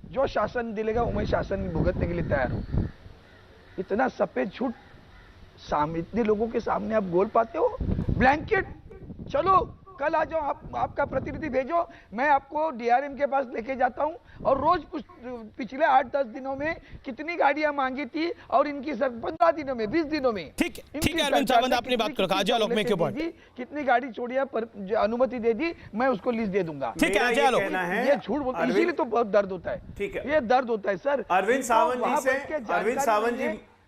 जो शासन दिलेगा वो मैं शासन भुगतने के लिए तैयार हूं। इतना सफेद झूठ इतने लोगों के सामने आप बोल पाते हो? ब्लैंकेट, चलो कल आ जाओ, आपका प्रतिनिधि भेजो, मैं आपको डीआरएम के पास लेके जाता हूं, और रोज पिछले 8-10 दिनों में कितनी गाड़ियां मांगी थी, और इनकी सर 15 दिनों में, 20 दिनों में। ठीक है अरविंद सावंत, आपने बात करो, अजय आलोक में क्यों पॉइंट, कितनी गाड़ी छोड़िया पर अनुमति दे दी, मैं उसको लिस्ट दे दूंगा। ठीक है अजय आलोक, ये झूठ बोलते, इसीलिए तो बहुत दर्द होता है। ठीक है, ये दर्द होता है सर। अरविंद सावंत जी से,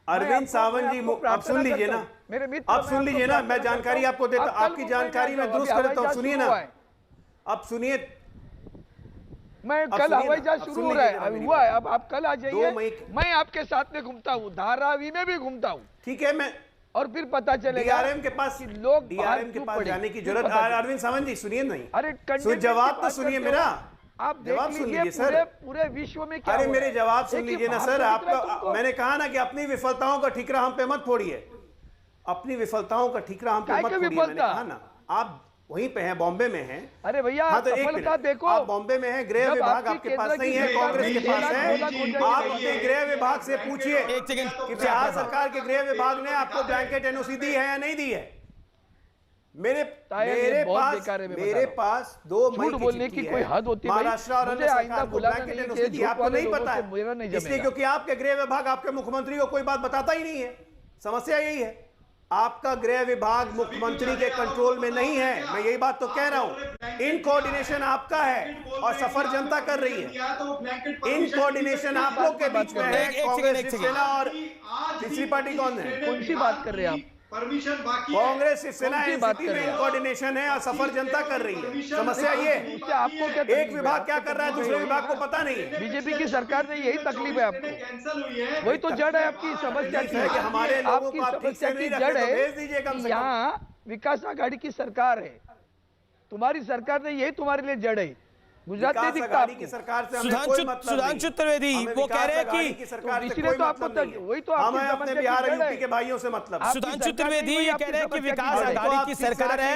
अरविंद सावंत जी अब सुन लीजिए ना, मेरे मित्र, अब सुन लीजिए ना, मैं जानकारी आपको देता, आपकी जानकारी मैं दुरुस्त कर देता हूँ, सुनिए ना, अब सुनिए। मैं कल हवाई जहाज शुरू हो रहा है, अभी हुआ है, अब आप कल आ जाइए, मैं आपके साथ में घूमता हूँ, धारावी में भी घूमता हूँ। ठीक है, मैं, और फिर पता चलेगा डीआरएम के पास, लोग डीआरएम के पास जाने की जरूरत। अरविंद सावंत जी सुनिए नहीं, अरे जवाब तो सुनिए मेरा, आप जवाब सुन लीजिए सर। पूरे विश्व में क्या अरे हो मेरे रहा है? जवाब सुन एक लीजिए ना बाहर सर, से आपका, निकला तुमको। मैंने कहा ना कि अपनी विफलताओं का ठीकरा हम पे मत फोड़िए, अपनी विफलताओं का ठीकरा हम पे काय मत की फोड़िए। मैंने विफलता? कहा ना, आप वहीं पे हैं, बॉम्बे में हैं। अरे भैया, हाँ तो एक सफलता मिनट, देखो, आप बॉम्बे में हैं, गृह जब विभाग आपकी आपके पास केंद्र नहीं की है, सरकार कांग्रेस के में पास लाख है। लाख हो जाएगी। आप अपने गृह विभाग से पूछिए एक सेकंड कि बिहार सरकार के गृह विभाग ने आपको ब्लैंकेट एनओसी दी है या नहीं दी है। मेरे पास 2 मई की बोलने की कोई हद होती है महाराष्ट्र और अन्य सरकार को ब्लैंकेट एनओसी दी, आपको नहीं पता है इसलिए क्योंकि आपके गृह विभाग आपके मुख्यमंत्री को कोई बात बताता ही नहीं है। समस्या यही है, आपका गृह विभाग मुख्यमंत्री के कंट्रोल में नहीं है। मैं यही बात तो कह रहा हूं, इन कोऑर्डिनेशन आपका है और सफर जनता कर रही है। इन कोऑर्डिनेशन आप लोग के बीच में है, कांग्रेस, शिवसेना और तीसरी पार्टी कौन है? कौन सी बात कर रहे हैं आप? परमिशन बाकी कांग्रेस, शिवसेना, एनसीपी में कोऑर्डिनेशन है और सफर जनता कर रही है। समस्या ये आपको क्या एक विभाग क्या कर रहा है दूसरे विभाग को पता नहीं। बीजेपी की सरकार में यही तकलीफ है आपको, कैंसिल हुई है। वही तो जड़ है आपकी समस्या की। कि हमारे लोगों को आप ठीक से नहीं रखते तो भेज दीजिए कम से कम। यहाँ विकास आघाड़ी की सरकार है, तुम्हारी सरकार ने यही तुम्हारे लिए जड़ है। गुजरात में दिखता है की सरकार से हमें कोई मतलब नहीं। सुधांशु त्रिवेदी वो कह रहे हैं कि सरकार से इसलिए कोई तो आपको मतलब नहीं है। वही तो हमें अपने बिहार और यूपी के भाइयों से मतलब है। सुधांशु त्रिवेदी ये कह रहे हैं कि विकास आघाड़ी की सरकार है,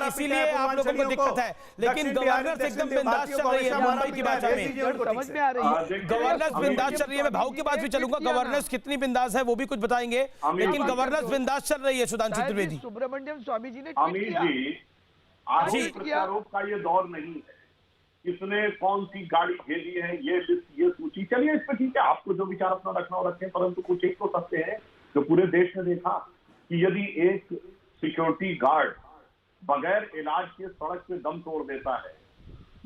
इसीलिए आप लोगों को दिक्कत है, लेकिन गवर्नर एकदम बिंदास चल रही है। मुंबई की बात हमें समझ में आ रही है। गवर्नेंस बिंदास चल रही है। मैं भाव की बात भी चलूंगा, गवर्नेंस कितनी बिंदास है वो भी कुछ बताएंगे, लेकिन गवर्नेंस बिंदास चल रही है। सुधांशु त्रिवेदी, सुब्रमण्यम स्वामी जी ने अमित जी, आरोप प्रत्यारोप का ये दौर नहीं है। किसने कौन सी गाड़ी भेजी है ये लिस्ट, ये सूची, चलिए इस पर ठीक है, आपको जो विचार अपना रखना हो रखें, परंतु कुछ एक तो सत्य है जो पूरे देश ने देखा कि यदि एक सिक्योरिटी गार्ड बगैर इलाज के सड़क पे दम तोड़ देता है,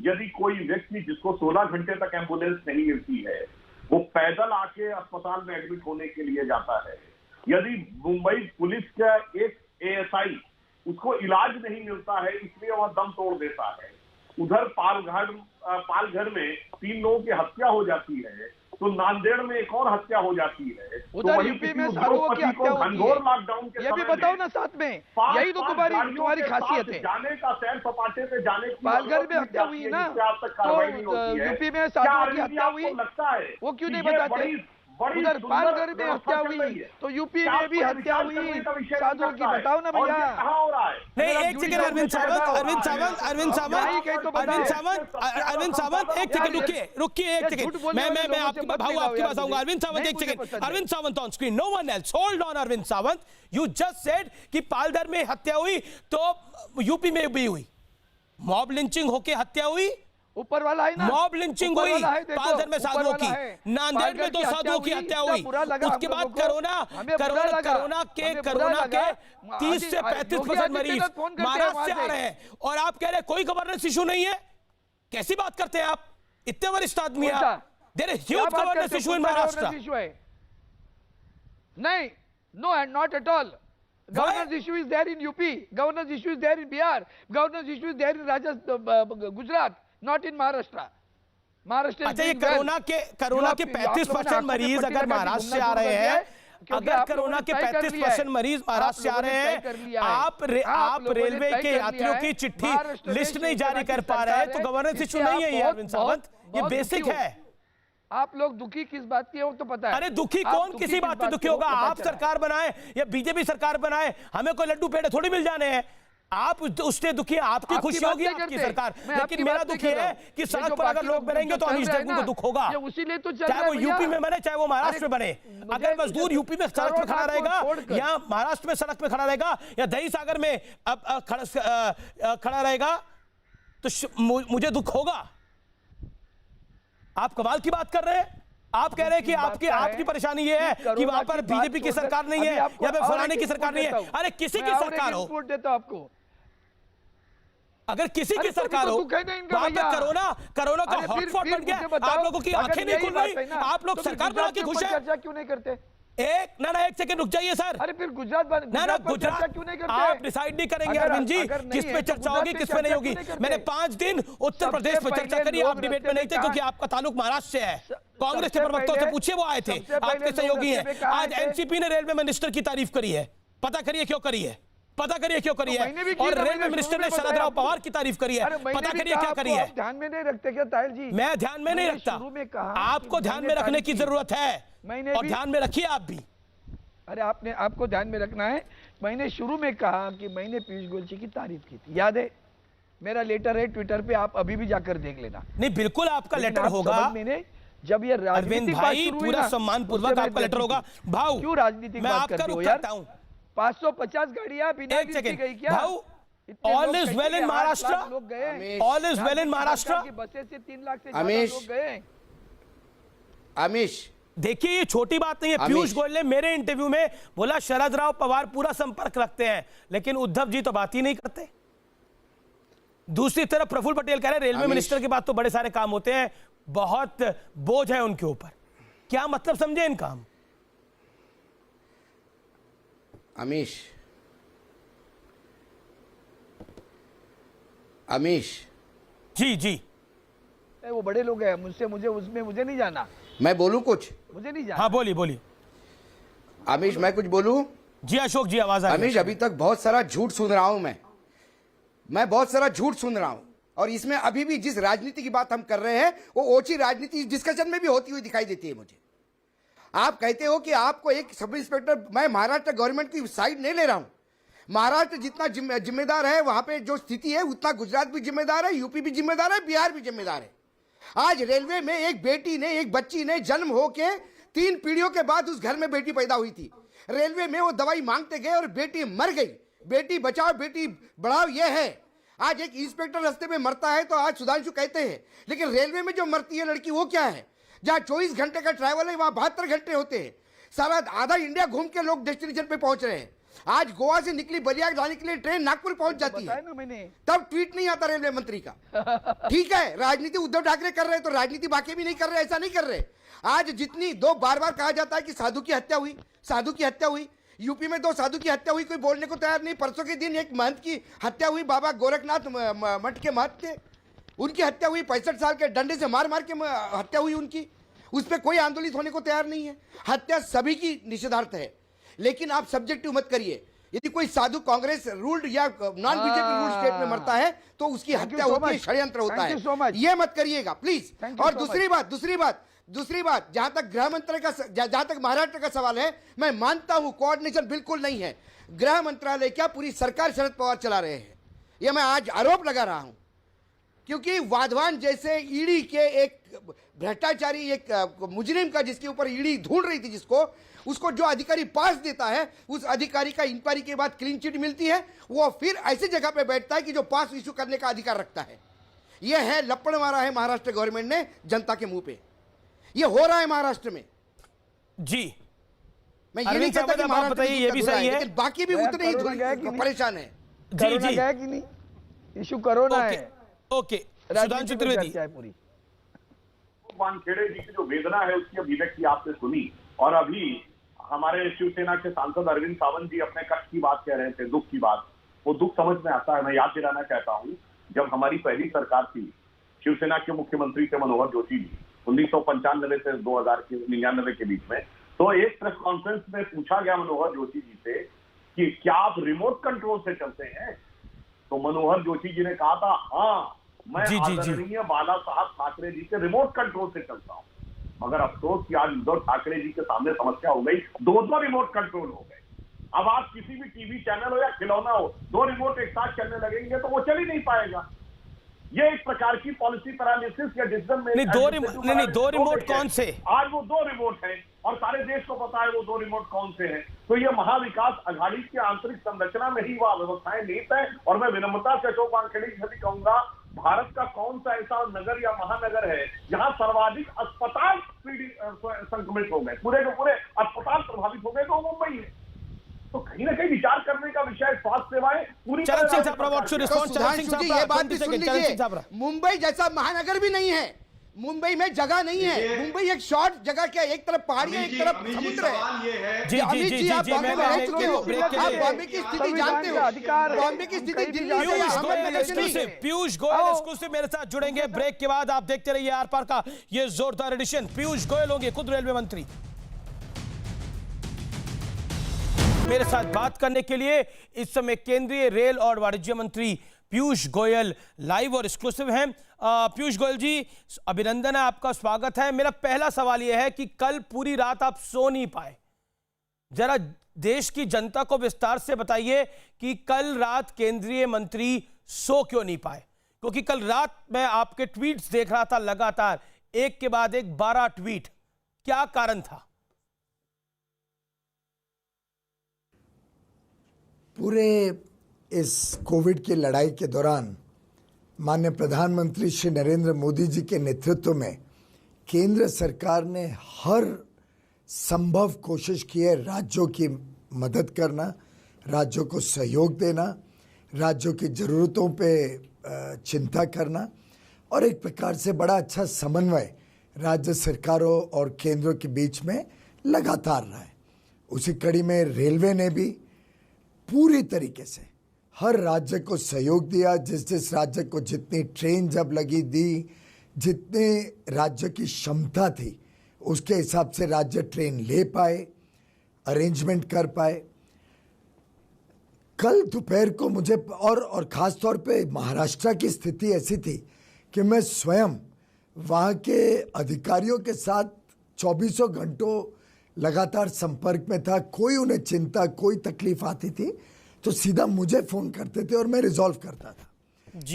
यदि कोई व्यक्ति जिसको 16 घंटे तक एम्बुलेंस नहीं मिलती है वो पैदल आके अस्पताल में एडमिट होने के लिए जाता है, यदि मुंबई पुलिस का एक एएसआई उसको इलाज नहीं मिलता है इसलिए वह दम तोड़ देता है, उधर पालघर में 3 लोगों की हत्या हो जाती है, तो नांदेड़ में एक और हत्या हो जाती है, उधर यूपी में साधुओं की हत्या होती है। लॉकडाउन के ये भी बताओ ना साथ में, यही तो तुम्हारी खासियत है। जाने का सैर सपाटे पे जाने की पालघर में हत्या हुई ना, तो यूपी में साधुओं की हत्या हुई, लगता है वो क्यों नहीं बताते? उधर पालघर में हत्या हुई तो यूपी में भी हत्या हुई साधुओं की, बताओ ना भैया। नहीं एक सेकंड, अरविंद सावंत एक सेकंड रुकिए एक सेकंड, मैं आपकी भाव आपकी बात आऊंगा। अरविंद सावंत एक second, Arvind Sawant on screen, no one else, hold on Arvind Sawant, you just said कि पालघर में हत्या हुई तो यूपी में भी हुई, मॉब लिंचिंग होके हत्या हुई, ऊपर वाला है ना, मॉब लिंचिंग हुई पालघर में साधुओं की, नांदेड़ में 2 साधुओं की हत्या हुई, उसके बाद कोरोना के 30 से 35% मरीज महाराष्ट्र से आ रहे हैं और आप कह रहे हैं कोई गवर्नेंस इशू नहीं है। कैसी बात करते हैं आप, इतने वरिष्ठ आदमी हैं आप। There is huge governance issue in Maharashtra. नहीं, no and not at all. Governance issue is there in UP, governance issue is there in Bihar, governance issue is there in Gujarat, not in Maharashtra. Maharashtra। अच्छा, ये corona के 35% मरीज अगर महाराष्ट्र से आ रहे हैं, अगर कोरोना के 35% मरीज महाराष्ट्र से आ रहे हैं, आप रेलवे के यात्रियों की चिट्ठी लिस्ट नहीं जारी कर पा रहे हैं, तो गवर्नेंस इशू नहीं है ये अरविंद सावंत, ये बेसिक है। आप लोग दुखी किस बात की है वो तो पता है। अरे दुखी कौन किसी बात पे दुखी होगा? आप सरकार बनाए या बीजेपी सरकार बनाए, हमें कोई लड्डू पेड़े थोड़ी मिल जाने हैं। आप उससे दुखी है, आपकी खुशी होगी आपकी सरकार, लेकिन मेरा दुखी है कि सड़क पर अगर लोग मरेंगे तो अमीश देवगन को दुख होगा, चाहे वो यूपी में बने चाहे वो महाराष्ट्र में बने। अगर मजदूर यूपी में सड़क पे खड़ा रहेगा या महाराष्ट्र में सड़क पे खड़ा रहेगा या दही सागर में खड़ा रहेगा तो मुझे दुख होगा। आप कमाल की बात कर रहे हैं, आप कह रहे हैं कि आपकी परेशानी ये है कि वहां पर बीजेपी की सरकार नहीं है या फिर फलाने की सरकार नहीं है। अरे किसी की सरकार हो, आपको अगर किसी की सरकार हो, वहां पर कोरोना का हॉटस्पॉट बन गया, आप लोगों की आंखें नहीं खुल रही, आप लोग सरकार बना के खुश हैं। चर्चा क्यों नहीं करते? एक सेकंड रुक जाइए सर। अरे फिर गुजरात क्यों नहीं करते? आप डिसाइड नहीं करेंगे अरविंद जी किस पे चर्चा होगी किस पे नहीं होगी। मैंने 5 दिन उत्तर प्रदेश पे चर्चा करी, आप डिबेट में नहीं थे क्योंकि आपका ताल्लुक महाराष्ट्र से है। कांग्रेस के प्रवक्ताओं से पूछिए, वो आए थे, आपके सहयोगी हैं। आज एनसीपी ने रेलवे मिनिस्टर की तारीफ करी है, पता करिए क्यों करी है, और रेलवे मिनिस्टर ने शरद राव पवार की तारीफ करी है, पता करिए क्या करी है। ध्यान में नहीं रखते क्या ताहिर जी? मैं ध्यान में नहीं रखता, आपको ध्यान में रखने की जरूरत है और ध्यान में रखिए आप भी। अरे आपको ध्यान में रखना है। मैंने शुरू में कहा कि मैंने पीयूष गोयल जी की तारीफ की थी, याद है? मेरा लेटर है ट्विटर पे, आप अभी भी जाकर देख लेना। नहीं बिल्कुल आपका लेटर होगा, मैंने जब ये अरविंद भाई पूरा सम्मान पूर्वक आपका लेटर होगा। भाव क्यों राजनीतिक मैं आपका रुख करता हूं, 550 गाड़ियां बिना एक किसी सेकेंड गई क्या? भाऊ, इतने ऑल लोग इज कैसे वेल इन गए? 8 महाराष्ट्र, लाख लोग गए। All is well in Maharashtra. की बसें से 3 लाख से ज्यादा अमीश। लोग गए। आमिष, देखिए ये छोटी बात नहीं है। अमीश। पीयूष गोयल ने मेरे इंटरव्यू में बोला शरद राव पवार पूरा संपर्क रखते हैं, लेकिन उद्धव जी तो बात ही नहीं करते। दूसरी तरफ प्रफुल्ल पटेल कह रहे हैं रेलवे अमीश। मिनिस्टर के बाद तो बड़े सारे काम होते हैं, बहुत बोझ है उनके ऊपर। क्या मतलब समझे इन काम? आमिष, आमिष, जी जी वो बड़े लोग हैं, मुझे नहीं जाना, मैं बोलूं कुछ? मुझे नहीं जाना। हाँ बोलिए बोलिए। आमिष, मैं कुछ बोलूं? जी अशोक जी आवाज आ रही है। आमिष, अभी तक बहुत सारा झूठ सुन रहा हूं मैं बहुत सारा झूठ सुन रहा हूं, और इसमें अभी भी जिस राजनीति की बात हम कर रहे हैं वो ओछी राजनीति इस डिस्कशन में भी होती हुई दिखाई देती है मुझे। आप कहते हो कि आपको एक सब इंस्पेक्टर, मैं महाराष्ट्र गवर्नमेंट की साइड नहीं ले रहा हूं। महाराष्ट्र जितना जिम्मेदार है वहां पे जो स्थिति है, उतना गुजरात भी जिम्मेदार है, यूपी भी जिम्मेदार है, बिहार भी जिम्मेदार है। आज रेलवे में एक बेटी ने, एक बच्ची ने जन्म होके 3 पीढ़ियों के बाद उस घर में बेटी पैदा हुई थी। रेलवे में वो दवाई मांगते गए और बेटी मर गई। बेटी बचाओ बेटी बढ़ाओ ये है। आज एक इंस्पेक्टर रास्ते में मरता है तो आज सुधांशु कहते हैं, लेकिन रेलवे में जो मरती है लड़की वो क्या है? जहां 24 घंटे का ट्रैवल है वहां 72 घंटे होते हैं। सारा आधा इंडिया घूम के लोग डेस्टिनेशन पे पहुंच रहे हैं। आज गोवा से निकली बलिया जाने के लिए ट्रेन नागपुर पहुंच जाती है, तब ट्वीट नहीं आता रेलवे मंत्री का। ठीक है, राजनीति उद्धव ठाकरे कर रहे हैं तो राजनीति बाकी भी नहीं कर रहे, ऐसा नहीं कर रहे। आज जितनी दो बार बार कहा जाता है कि साधु की हत्या हुई, साधु की हत्या हुई, यूपी में 2 साधु की हत्या हुई, कोई बोलने को तैयार नहीं। परसों के दिन एक महंत की हत्या हुई, बाबा गोरखनाथ मठ के महंत थे, उनकी हत्या हुई। 65 साल के डंडे से मार मार के हत्या हुई उनकी, उस पर कोई आंदोलित होने को तैयार नहीं है। हत्या सभी की निषेधार्थ है, लेकिन आप सब्जेक्टिव मत करिए। यदि कोई साधु कांग्रेस रूल्ड या नॉन बीजेपी रूल्ड स्टेट में मरता है तो उसकी हत्या होती है, षड्यंत्र होता है। ये मत करिएगा प्लीज। और दूसरी बात, जहां तक गृह मंत्रालय का, जहां तक महाराष्ट्र का सवाल है, मैं मानता हूं कोऑर्डिनेशन बिल्कुल नहीं है। गृह मंत्रालय क्या पूरी सरकार शरद पवार चला रहे हैं, यह मैं आज आरोप लगा रहा हूं। क्योंकि वाधवान जैसे ईडी के एक भ्रष्टाचारी, एक मुजरिम का जिसके ऊपर ईडी ढूंढ रही थी, जिसको उसको जो अधिकारी पास देता है, उस अधिकारी का इंक्वायरी के बाद क्लीन चिट मिलती है, वो फिर ऐसी जगह पे बैठता है कि जो पास इशू करने का अधिकार रखता है। यह है लपड़ मारा है महाराष्ट्र गवर्नमेंट ने जनता के मुंह पे। ये हो रहा है महाराष्ट्र में। जी मैं ये नहीं कहता कि महाराष्ट्र बताइए ये भी सही है, लेकिन बाकी भी उतने ही परेशान है। जी जी गया कि नहीं? इशू कोरोना है। ओके सुधांशु त्रिवेदी, पूरी वानखेड़े जी की जो वेदना है उसकी अभिव्यक्ति आपने सुनी, और अभी हमारे शिवसेना के सांसद अरविंद सावंत जी अपने कष्ट की बात कह रहे थे, दुख की बात। वो दुख समझ में आता है। मैं याद दिलाना चाहता हूँ, जब हमारी पहली सरकार थी, शिवसेना के मुख्यमंत्री थे मनोहर जोशी जी, 1995 से 2099 के बीच में, तो एक प्रेस कॉन्फ्रेंस में पूछा गया मनोहर जोशी जी से कि क्या आप रिमोट कंट्रोल से चलते हैं? तो मनोहर जोशी जी ने कहा था, हाँ मैं आदरणीय बाला साहब ठाकरे जी के रिमोट कंट्रोल से चलता हूँ। मगर अफसोस कि आज उद्धव ठाकरे जी के सामने समस्या हो गई, 2 रिमोट कंट्रोल हो गए। अब आप किसी भी टीवी चैनल हो या खिलौना हो, 2 रिमोट एक साथ चलने लगेंगे तो वो चल ही नहीं पाएगा। ये एक प्रकार की पॉलिसी पैरालिसिस या डिसीजन में नहीं, 2 रिमोट कौन से? आज वो 2 रिमोट हैं और सारे देश को पता है वो 2 रिमोट कौन से हैं। तो ये महाविकास अघाड़ी की आंतरिक संरचना में ही वह व्यवस्थाएं निहित है। और मैं विनम्रता से अशोक वानखेड़े से भी कहूंगा, भारत का कौन सा ऐसा नगर या महानगर है जहां सर्वाधिक अस्पताल संक्रमित हो गए, पूरे के पूरे अस्पताल प्रभावित हो गए, तो मुंबई है। तो कहीं ना कहीं विचार करने का विषय स्वास्थ्य सेवाएं पूरी ये बात भी सुन लीजिए, मुंबई जैसा महानगर भी नहीं है, मुंबई में जगह नहीं है। मुंबई एक शॉर्ट जगह क्या, एक तरफ पहाड़ी है, एक तरफ समुद्र है। जी जी जी जी आप बॉम्बे में रह चुके हो, आप बॉम्बे की स्थिति जानते हो। बॉम्बे की स्थिति दिल्ली से या अहमदनगर से नहीं है। पीयूष गोयल एक्सक्लूसिव मेरे साथ जुड़ेंगे ब्रेक के बाद। आप देखते रहिए आर पार का ये जोरदार एडिशन। पीयूष गोयल होंगे खुद रेलवे मंत्री, मेरे साथ बात करने के लिए इस समय केंद्रीय रेल और वाणिज्य मंत्री पीयूष गोयल लाइव और एक्सक्लूसिव हैं। पीयूष गोयल जी, अभिनंदन है, आपका स्वागत है। मेरा पहला सवाल यह है कि कल पूरी रात आप सो नहीं पाए, जरा देश की जनता को विस्तार से बताइए कि कल रात केंद्रीय मंत्री सो क्यों नहीं पाए? क्योंकि कल रात मैं आपके ट्वीट्स देख रहा था, लगातार एक के बाद एक 12 ट्वीट, क्या कारण था? पूरे इस कोविड की लड़ाई के दौरान माननीय प्रधानमंत्री श्री नरेंद्र मोदी जी के नेतृत्व में केंद्र सरकार ने हर संभव कोशिश की है राज्यों की मदद करना, राज्यों को सहयोग देना, राज्यों की ज़रूरतों पे चिंता करना और एक प्रकार से बड़ा अच्छा समन्वय राज्य सरकारों और केंद्र के बीच में लगातार रहा है। उसी कड़ी में रेलवे ने भी पूरी तरीके से हर राज्य को सहयोग दिया। जिस राज्य को जितनी ट्रेन जब लगी दी, जितने राज्य की क्षमता थी उसके हिसाब से राज्य ट्रेन ले पाए, अरेंजमेंट कर पाए। कल दोपहर को मुझे और ख़ास तौर पे महाराष्ट्र की स्थिति ऐसी थी कि मैं स्वयं वहाँ के अधिकारियों के साथ 24 घंटों लगातार संपर्क में था। कोई उन्हें चिंता, कोई तकलीफ आती थी तो सीधा मुझे फ़ोन करते थे और मैं रिजॉल्व करता था।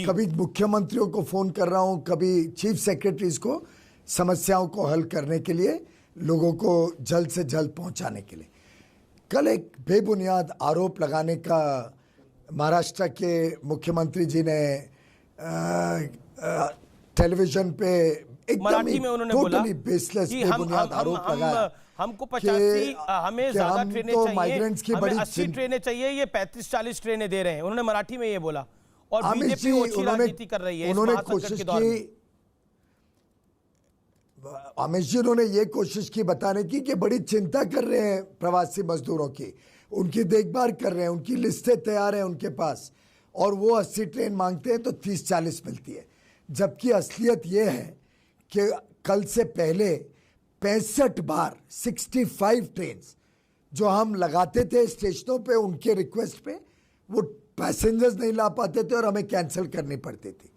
कभी मुख्यमंत्रियों को फ़ोन कर रहा हूँ, कभी चीफ सेक्रेटरीज को, समस्याओं को हल करने के लिए, लोगों को जल्द से जल्द पहुँचाने के लिए। कल एक बेबुनियाद आरोप लगाने का महाराष्ट्र के मुख्यमंत्री जी ने टेलीविजन पे एकदम टोटली बेसलेस बेबुनियाद आरोप लगाया। हमको 85 हमें ज्यादा ट्रेनें चाहिए, माइग्रेंट्स की बड़ी 80 ट्रेनें चाहिए, ये 35-40 ट्रेनें दे रहे हैं। उन्होंने मराठी में ये बोला और बीजेपी ओछी राजनीति कर रही है। उन्होंने कोशिश की, अमित जी उन्होंने ये कोशिश की बताने की कि बड़ी चिंता कर रहे हैं प्रवासी मजदूरों की, उनकी देखभाल कर रहे हैं, उनकी लिस्टें तैयार हैं उनके पास और वो 80 ट्रेन मांगते हैं तो 30-40 मिलती है। जबकि असलियत ये है कि कल से पहले 65 बार 65 ट्रेन जो हम लगाते थे स्टेशनों पे उनके रिक्वेस्ट पे, वो पैसेंजर्स नहीं ला पाते थे और हमें कैंसिल करनी पड़ती थी।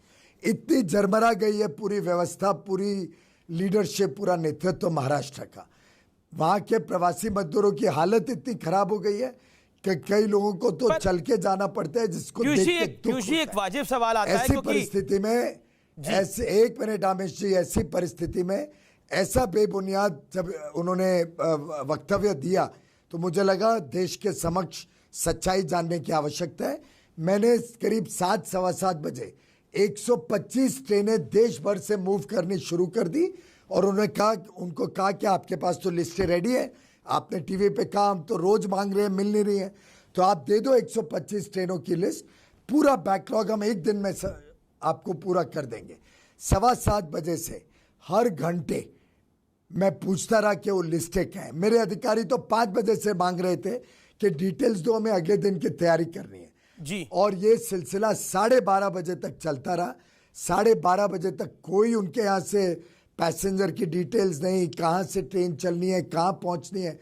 इतनी जरमरा गई है पूरी व्यवस्था, पूरी लीडरशिप, पूरा नेतृत्व महाराष्ट्र का। वहाँ के प्रवासी मजदूरों की हालत इतनी खराब हो गई है कि कई लोगों को तो चल के जाना पड़ता है, जिसको देख के दुख होता है। एक वाजिब सवाल आता है ऐसी परिस्थिति में ऐसे, एक मिनट आमिश जी, ऐसी परिस्थिति में ऐसा बेबुनियाद जब उन्होंने वक्तव्य दिया तो मुझे लगा देश के समक्ष सच्चाई जानने की आवश्यकता है। मैंने करीब 7-7:15 बजे 125 ट्रेनें देश भर से मूव करनी शुरू कर दी और उनको कहा कि आपके पास तो लिस्टें रेडी है, आपने टीवी पे कहा हम तो रोज मांग रहे हैं, मिल नहीं रही है, तो आप दे दो 125 ट्रेनों की लिस्ट। पूरा बैकलॉग हम एक दिन में आपको पूरा कर देंगे। 7:15 बजे से हर घंटे मैं पूछता रहा कि वो लिस्टें क्या है। मेरे अधिकारी तो 5 बजे से मांग रहे थे कि डिटेल्स दो, हमें अगले दिन की तैयारी करनी है जी। और ये सिलसिला 12:30 बजे तक चलता रहा। 12:30 बजे तक कोई उनके यहाँ से पैसेंजर की डिटेल्स नहीं, कहाँ से ट्रेन चलनी है, कहाँ पहुँचनी है।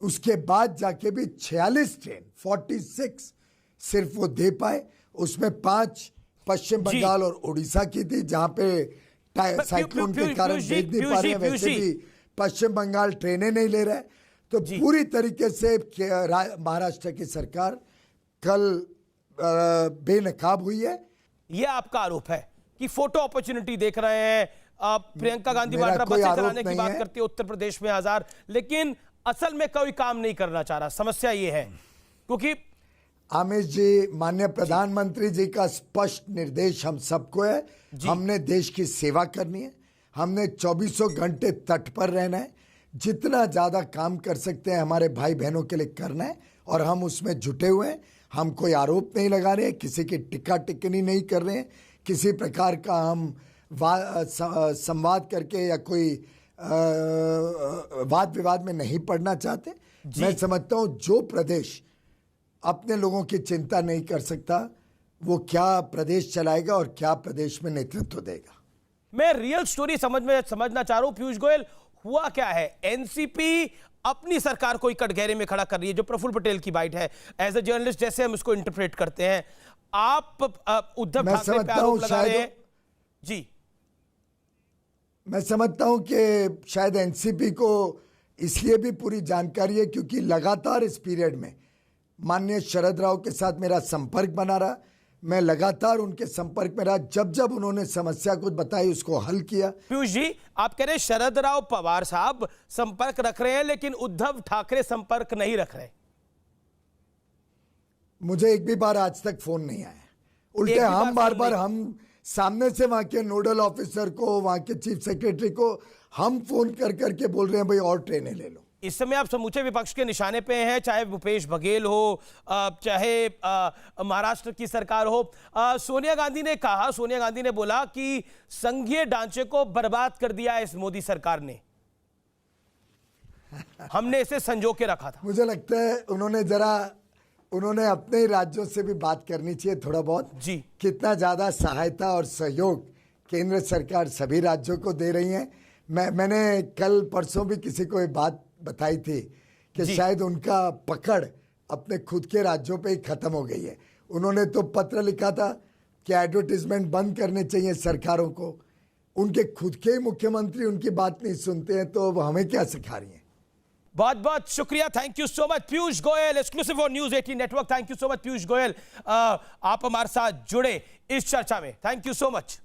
उसके बाद जाके भी 46 ट्रेन 46 सिर्फ वो दे पाए। उसमें 5 पश्चिम बंगाल और उड़ीसा की थी जहाँ पे साइक्लोन के कारण भेज नहीं पा रहे हैं। वैसे भी पश्चिम बंगाल ट्रेनें नहीं ले रहे। तो पूरी तरीके से महाराष्ट्र की सरकार कल बेनकाब हुई है। यह आपका आरोप है कि फोटो अपॉर्चुनिटी देख रहे हैं। प्रियंका गांधी वाड्रा बसें चलाने की बात करती है उत्तर प्रदेश में 1000, लेकिन असल में कोई काम नहीं करना चाह रहा। समस्या ये है क्योंकि आमिर जी, माननीय प्रधानमंत्री जी का स्पष्ट निर्देश हम सबको है, हमने देश की सेवा करनी है, हमने 24 घंटे तट पर रहना है, जितना ज़्यादा काम कर सकते हैं हमारे भाई बहनों के लिए करना है और हम उसमें जुटे हुए हैं। हम कोई आरोप नहीं लगा रहे हैं, किसी की टिक्का टिप्पणी नहीं कर रहे हैं, किसी प्रकार का हम संवाद करके या कोई वाद विवाद में नहीं पड़ना चाहते। मैं समझता हूँ जो प्रदेश अपने लोगों की चिंता नहीं कर सकता वो क्या प्रदेश चलाएगा और क्या प्रदेश में नेतृत्व देगा। मैं रियल स्टोरी समझना चाह रहा हूं। पीयूष गोयल, हुआ क्या है? एनसीपी अपनी सरकार को कटघरे में खड़ा कर रही है, जो प्रफुल्ल पटेल की बाइट है। एज ए जर्नलिस्ट जैसे हम इसको इंटरप्रेट करते हैं, आप उद्धव ठाकरे पे आरोप लगा रहे हैं जी। मैं समझता हूं कि शायद एनसीपी को इसलिए भी पूरी जानकारी है क्योंकि लगातार इस पीरियड में माननीय शरद राव के साथ मेरा संपर्क बना रहा। मैं लगातार उनके संपर्क में रहा, जब जब उन्होंने समस्या कुछ बताई उसको हल किया। पीयूष जी, आप कह रहे हैं शरद राव पवार साहब संपर्क रख रहे हैं लेकिन उद्धव ठाकरे संपर्क नहीं रख रहे। मुझे एक भी बार आज तक फोन नहीं आया। उल्टे एक भी हम बार बार फोन हम सामने से वहां के नोडल ऑफिसर को, वहां के चीफ सेक्रेटरी को हम फोन कर करके बोल रहे हैं भाई और ट्रेनें ले लो। इस समय आप समूचे विपक्ष के निशाने पे हैं, चाहे भूपेश बघेल हो, चाहे महाराष्ट्र की सरकार हो। सोनिया गांधी ने कहा, सोनिया गांधी ने बोला कि संघीय ढांचे को बर्बाद कर दिया इस मोदी सरकार ने, हमने इसे संजो के रखा था। मुझे लगता है उन्होंने अपने ही राज्यों से भी बात करनी चाहिए थोड़ा बहुत जी। कितना ज्यादा सहायता और सहयोग केंद्र सरकार सभी राज्यों को दे रही है। मैंने कल परसों भी किसी को ये बात बताई थी कि शायद उनका पकड़ अपने खुद के राज्यों पे ही खत्म हो गई है। उन्होंने तो पत्र लिखा था कि एडवर्टीजमेंट बंद करने चाहिए सरकारों को। उनके खुद के ही मुख्यमंत्री उनकी बात नहीं सुनते हैं, तो अब हमें क्या सिखा रही हैं। बहुत बहुत शुक्रिया, thank you so much Piyush Goyal, exclusive for news 18 network. Thank you so much Piyush Goyal, आप हमारे साथ जुड़े इस चर्चा में, थैंक यू सो मच।